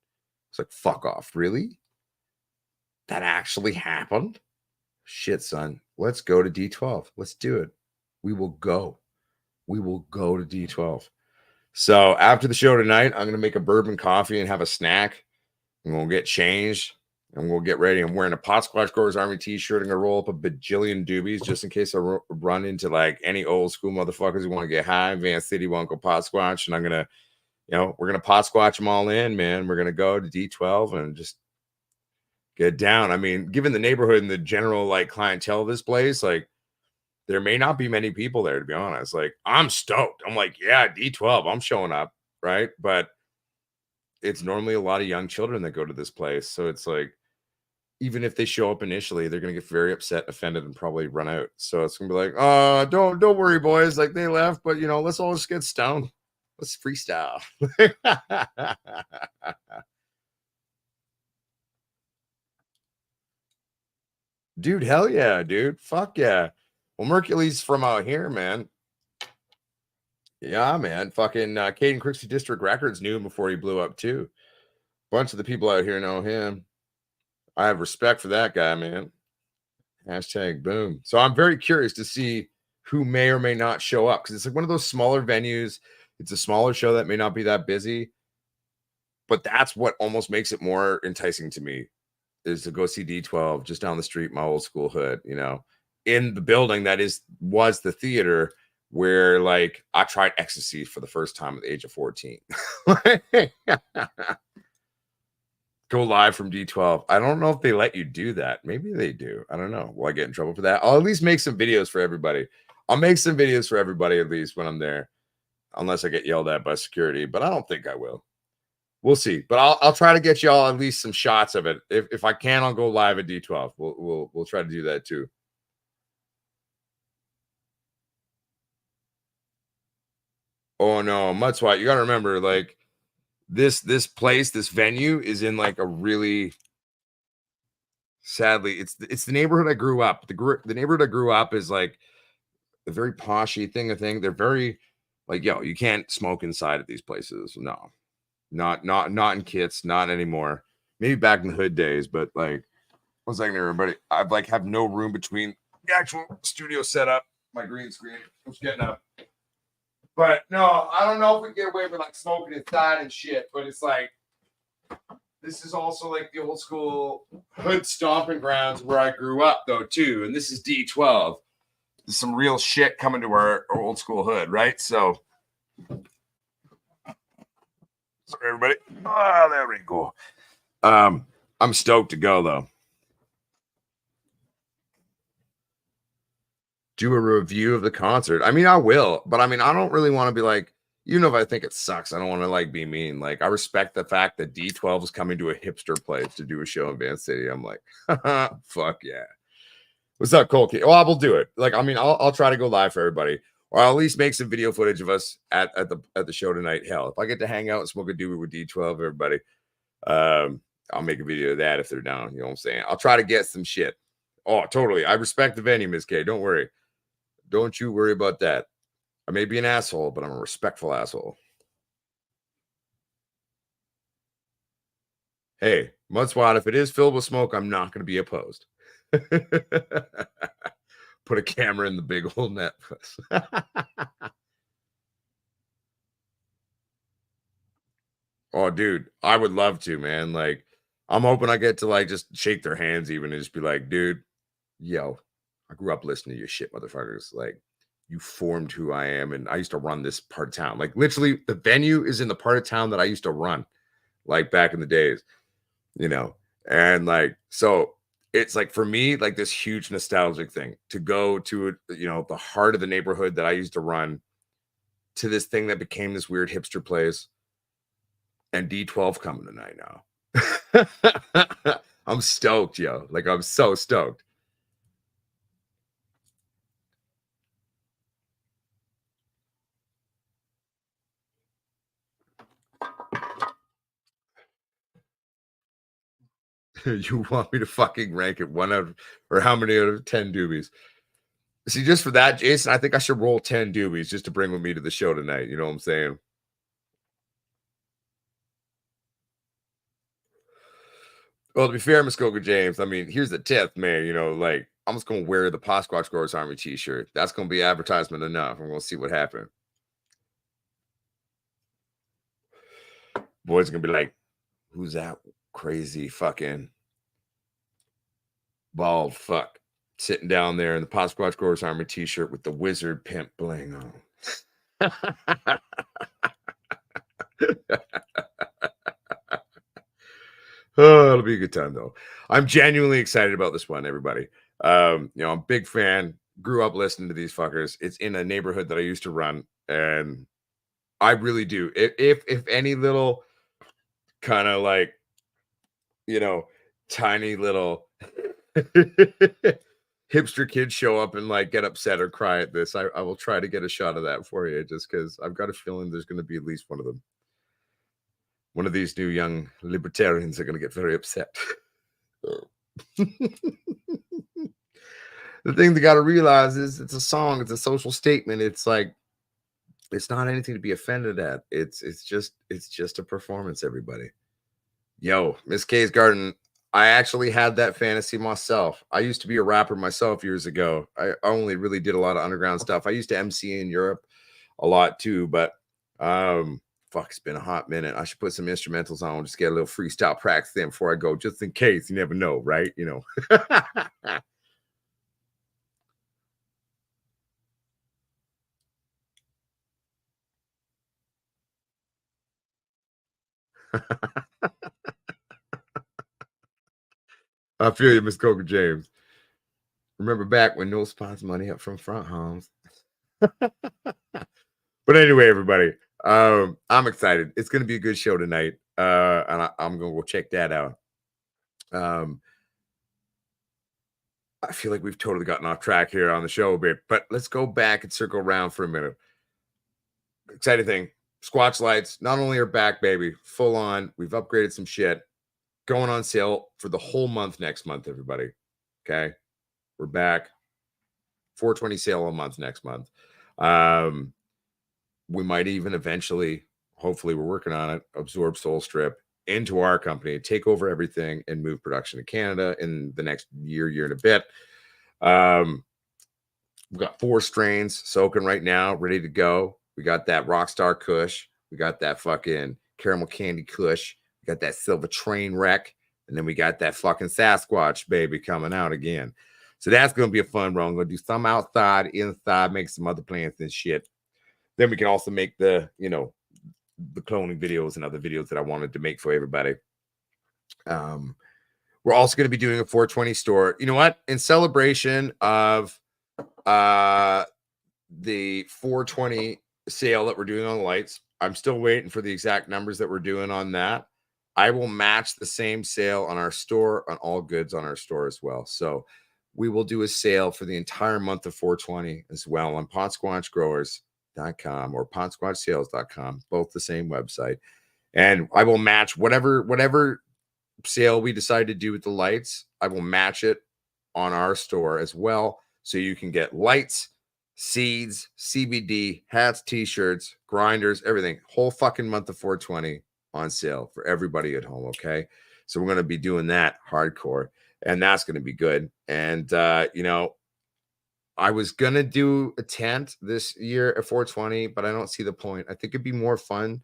Speaker 2: It's like, fuck off. Really? That actually happened? Shit, son. Let's go to D12. Let's do it. We will go. We will go to D12. So after the show tonight, I'm gonna make a bourbon coffee and have a snack, and we'll get changed and we'll get ready. I'm wearing a Pot Squatch Growers Army t-shirt. I'm gonna roll up a bajillion doobies just in case I run into like any old school motherfuckers who want to get high in Van City, want to go pot squatch, and I'm gonna, you know, we're gonna pot squatch them all in, man. We're gonna go to D12 and just get down. I mean, given the neighborhood and the general like clientele of this place, like there may not be many people there, to be honest. Like, I'm stoked. I'm like, yeah, D12, I'm showing up, right? But it's normally a lot of young children that go to this place. So it's like, even if they show up initially, they're gonna get very upset, offended, and probably run out. So it's gonna be like, don't worry, boys. Like they left, but you know, let's all just get stoned. Let's freestyle. Dude, hell yeah, dude. Fuck yeah. Well, Mercury's from out here, man. Yeah, man. Fucking Caden Crooksey District Records knew him before he blew up too. Bunch of the people out here know him. I have respect for that guy, man. Hashtag boom. So I'm very curious to see who may or may not show up because it's like one of those smaller venues. It's a smaller show that may not be that busy, but that's what almost makes it more enticing to me is to go see D12 just down the street, my old school hood, you know, in the building that was the theater where like I tried ecstasy for the first time at the age of 14. Go live from D12. I don't know if they let you do that. Maybe they do. I don't know. Will I get in trouble for that? I'll at least make some videos for everybody. I'll make some videos for everybody at least when I'm there, unless I get yelled at by security, but I don't think I will. We'll see. But I'll try to get y'all at least some shots of it. If I can, I'll go live at D12. We'll try to do that too. Oh no, Mudswat, you gotta remember, like this place, this venue is in like a really sadly, it's the neighborhood I grew up. The neighborhood I grew up is like a very poshy thing. They're very like, yo, you can't smoke inside of these places. No, not in kits, not anymore. Maybe back in the hood days, but like one second, everybody. I've like have no room between the actual studio setup, my green screen. I'm just getting up. But no, I don't know if we get away with like smoking inside and shit, but it's like this is also like the old school hood stomping grounds where I grew up though too. And this is D12. There's some real shit coming to our old school hood, right? So sorry everybody. Ah, there we go. I'm stoked to go though. Do a review of the concert. I mean, I will, but I mean, I don't really want to be like, you know, if I think it sucks, I don't want to like be mean. Like, I respect the fact that D12 is coming to a hipster place to do a show in Van City. I'm like, fuck yeah. What's up, Cole? Well, I will do it. Like, I mean, I'll try to go live for everybody, or I'll at least make some video footage of us at the show tonight. Hell, if I get to hang out and smoke a doobie with D12, everybody, I'll make a video of that if they're down. You know what I'm saying? I'll try to get some shit. Oh, totally. I respect the venue, Miss K. Don't worry. Don't you worry about that. I may be an asshole, but I'm a respectful asshole. Hey, Mudswat, if it is filled with smoke, I'm not going to be opposed. Put a camera in the big old necklace. Oh, dude, I would love to, man. Like, I'm hoping I get to like just shake their hands even and just be like, dude, yo, I grew up listening to your shit, motherfuckers. Like, you formed who I am. And I used to run this part of town. Like, literally, the venue is in the part of town that I used to run, like back in the days, you know. And like, so it's like for me, like this huge nostalgic thing to go to, you know, the heart of the neighborhood that I used to run to this thing that became this weird hipster place. And D12 coming tonight now. I'm stoked, yo. Like, I'm so stoked. You want me to fucking rank it 1 out of, or how many out of 10 doobies? See, just for that, Jason, I think I should roll 10 doobies just to bring with me to the show tonight. You know what I'm saying? Well, to be fair, Muskoka James, I mean, here's the tip, man. You know, like, I'm just going to wear the Squatch Growers Army t-shirt. That's going to be advertisement enough. I'm going to see what happens. Boys are going to be like, who's that crazy fucking bald fuck sitting down there in the Squatch Growers Army t-shirt with the wizard pimp bling on? Oh, it'll be a good time though. I'm genuinely excited about this one, everybody. You know, I'm a big fan. Grew up listening to these fuckers. It's in a neighborhood that I used to run, and I really do. If any little kind of like, you know, tiny little hipster kids show up and like get upset or cry at this, I will try to get a shot of that for you, just because I've got a feeling there's going to be at least one of them. One of these new young libertarians are going to get very upset. The thing they got to realize is it's a song, it's a social statement. It's like, it's not anything to be offended at. It's just a performance, everybody. Yo, Miss K's Garden. I actually had that fantasy myself. I used to be a rapper myself years ago. I only really did a lot of underground stuff. I used to MC in Europe a lot too, but fuck, it's been a hot minute. I should put some instrumentals on, just get a little freestyle practice in before I go, just in case. You never know, right? You know. I feel you, Miss Coca James. Remember back when no sponsor money up from front, Holmes. But anyway, everybody, I'm excited. It's going to be a good show tonight, and I'm going to go check that out. I feel like we've totally gotten off track here on the show a bit, but let's go back and circle around for a minute. Exciting thing. Squatch lights not only are back, baby, full on. We've upgraded some shit. Going on sale for the whole month next month, everybody. Okay. We're back. 420 sale a month next month. We might even eventually, hopefully we're working on it, absorb Soul Strip into our company, take over everything, and move production to Canada in the next year and a bit. We've got 4 strains soaking right now, ready to go. We got that Rockstar Kush. We got that fucking Caramel Candy Kush. We got that Silver Train Wreck. And then we got that fucking Sasquatch baby coming out again. So that's going to be a fun run. I'm going to do some outside, inside, make some other plants and shit. Then we can also make the, you know, the cloning videos and other videos that I wanted to make for everybody. We're also going to be doing a 420 store. You know what? In celebration of the 420 sale that we're doing on the lights, I'm still waiting for the exact numbers that we're doing on that. I will match the same sale on our store, on all goods on our store as well. So we will do a sale for the entire month of 420 as well on PotSquatchGrowers.com or PotSquatchSales.com, both the same website. And I will match whatever sale we decide to do with the lights, I will match it on our store as well. So you can get lights, seeds, CBD, hats, t-shirts, grinders, everything. Whole fucking month of 420 on sale for everybody at home. Okay. So we're going to be doing that hardcore, and that's going to be good. And, you know, I was going to do a tent this year at 420, but I don't see the point. I think it'd be more fun.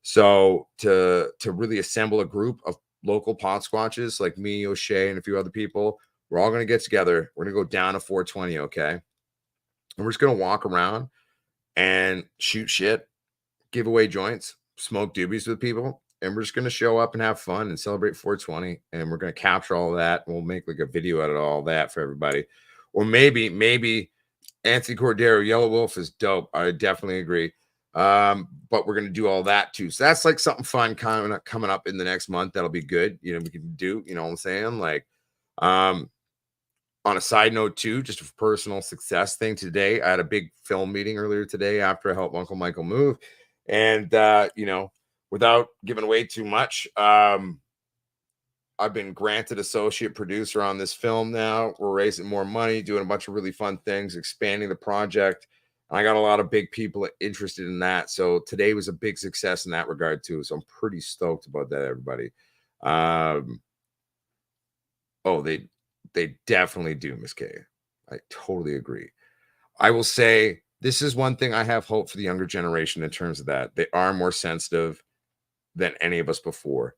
Speaker 2: So to really assemble a group of local pot squatches like me, O'Shea, and a few other people, we're all going to get together. We're going to go down to 420. Okay. And we're just going to walk around and shoot shit, give away joints, smoke doobies with people. And we're just going to show up and have fun and celebrate 420. And we're going to capture all of that. We'll make like a video out of all that for everybody. Or maybe Anthony Cordero, Yellow Wolf is dope. I definitely agree. But we're going to do all that too. So that's like something fun coming up in the next month. That'll be good. You know, we can do, you know what I'm saying? Like, on a side note too, just a personal success thing today. I had a big film meeting earlier today after I helped Uncle Michael move. And, you know, without giving away too much, I've been granted associate producer on this film now. We're raising more money, doing a bunch of really fun things, expanding the project. I got a lot of big people interested in that. So today was a big success in that regard too. So I'm pretty stoked about that, everybody. Oh, they definitely do, Miss K. I totally agree. I will say this is one thing I have hope for the younger generation in terms of that. They are more sensitive than any of us before.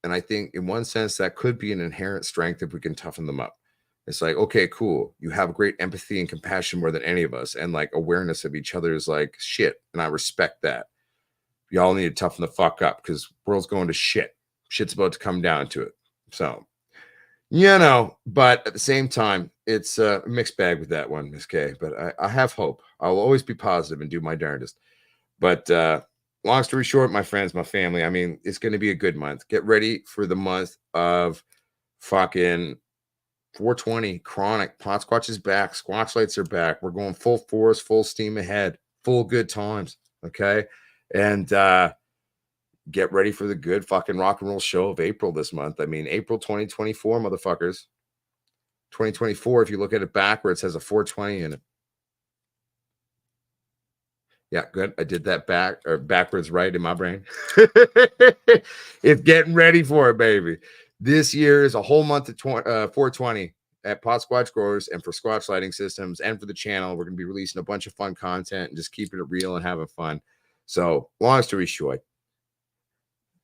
Speaker 2: And I think in one sense that could be an inherent strength if we can toughen them up. It's like, okay, cool. You have great empathy and compassion more than any of us, and like awareness of each other's like shit. And I respect that. Y'all need to toughen the fuck up because world's going to shit. Shit's about to come down to it. So, you know, but at the same time, it's a mixed bag with that one, Miss K. But I have hope. I will always be positive and do my darndest. But long story short, my friends, my family, I mean, it's going to be a good month. Get ready for the month of fucking 420 chronic. Pot Squatch is back. Squatch lights are back. We're going full force, full steam ahead, full good times. Okay. And get ready for the good fucking rock and roll show of April this month. I mean, April 2024, motherfuckers. 2024, if you look at it backwards, has a 420 in it. Yeah, good. I did that backwards right in my brain. It's getting ready for it, baby. This year is a whole month of 420 at Pot Squatch Growers and for Squatch Lighting Systems and for the channel. We're going to be releasing a bunch of fun content and just keeping it real and having fun. So, long story short,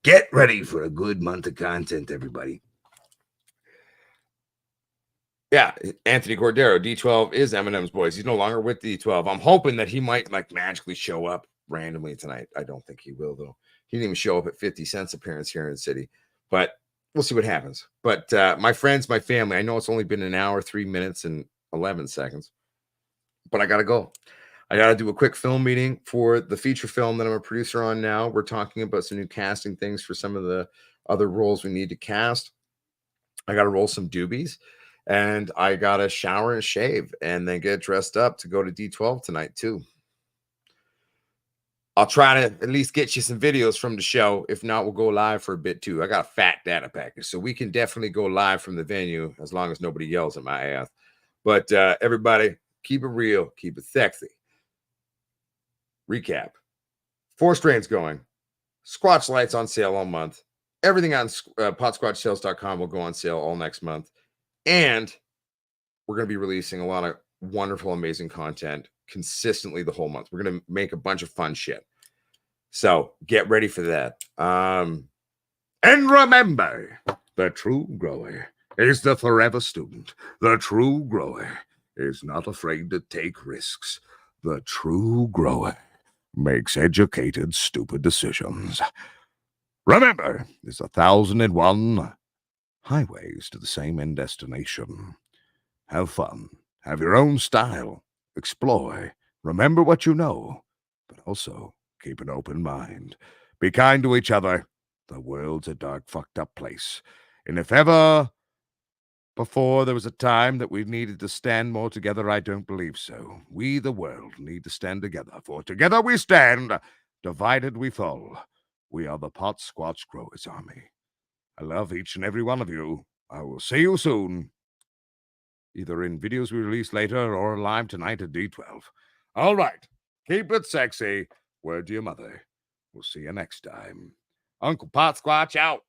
Speaker 2: get ready for a good month of content, everybody. Yeah, Anthony Cordero, D12 is Eminem's boys. He's no longer with D12. I'm hoping that he might like magically show up randomly tonight. I don't think he will, though. He didn't even show up at 50 Cent's appearance here in the city, but we'll see what happens. But my friends, my family, I know it's only been an hour, 3 minutes, and 11 seconds, but I got to go. I got to do a quick film meeting for the feature film that I'm a producer on now. We're talking about some new casting things for some of the other roles we need to cast. I got to roll some doobies. And I got to shower and shave and then get dressed up to go to D12 tonight, too. I'll try to at least get you some videos from the show. If not, we'll go live for a bit, too. I got a fat data package, so we can definitely go live from the venue as long as nobody yells at my ass. But everybody, keep it real. Keep it sexy. Recap. 4 strains going. Squatch lights on sale all month. Everything on potsquatchsales.com will go on sale all next month. And we're going to be releasing a lot of wonderful, amazing content consistently the whole month. We're going to make a bunch of fun shit. So get ready for that. And remember, the true grower is the forever student. The true grower is not afraid to take risks. The true grower makes educated, stupid decisions. Remember, there's 1,001 highways to the same end destination. Have fun. Have your own style. Explore. Remember what you know. But also keep an open mind. Be kind to each other. The world's a dark, fucked up place. And if ever before there was a time that we needed to stand more together, I don't believe so. We, the world, need to stand together. For together we stand. Divided we fall. We are the Pot Squatch Growers Army. I love each and every one of you. I will see you soon, either in videos we release later or live tonight at D12. All right, keep it sexy. Word to your mother. We'll see you next time. Uncle Pot Squatch out.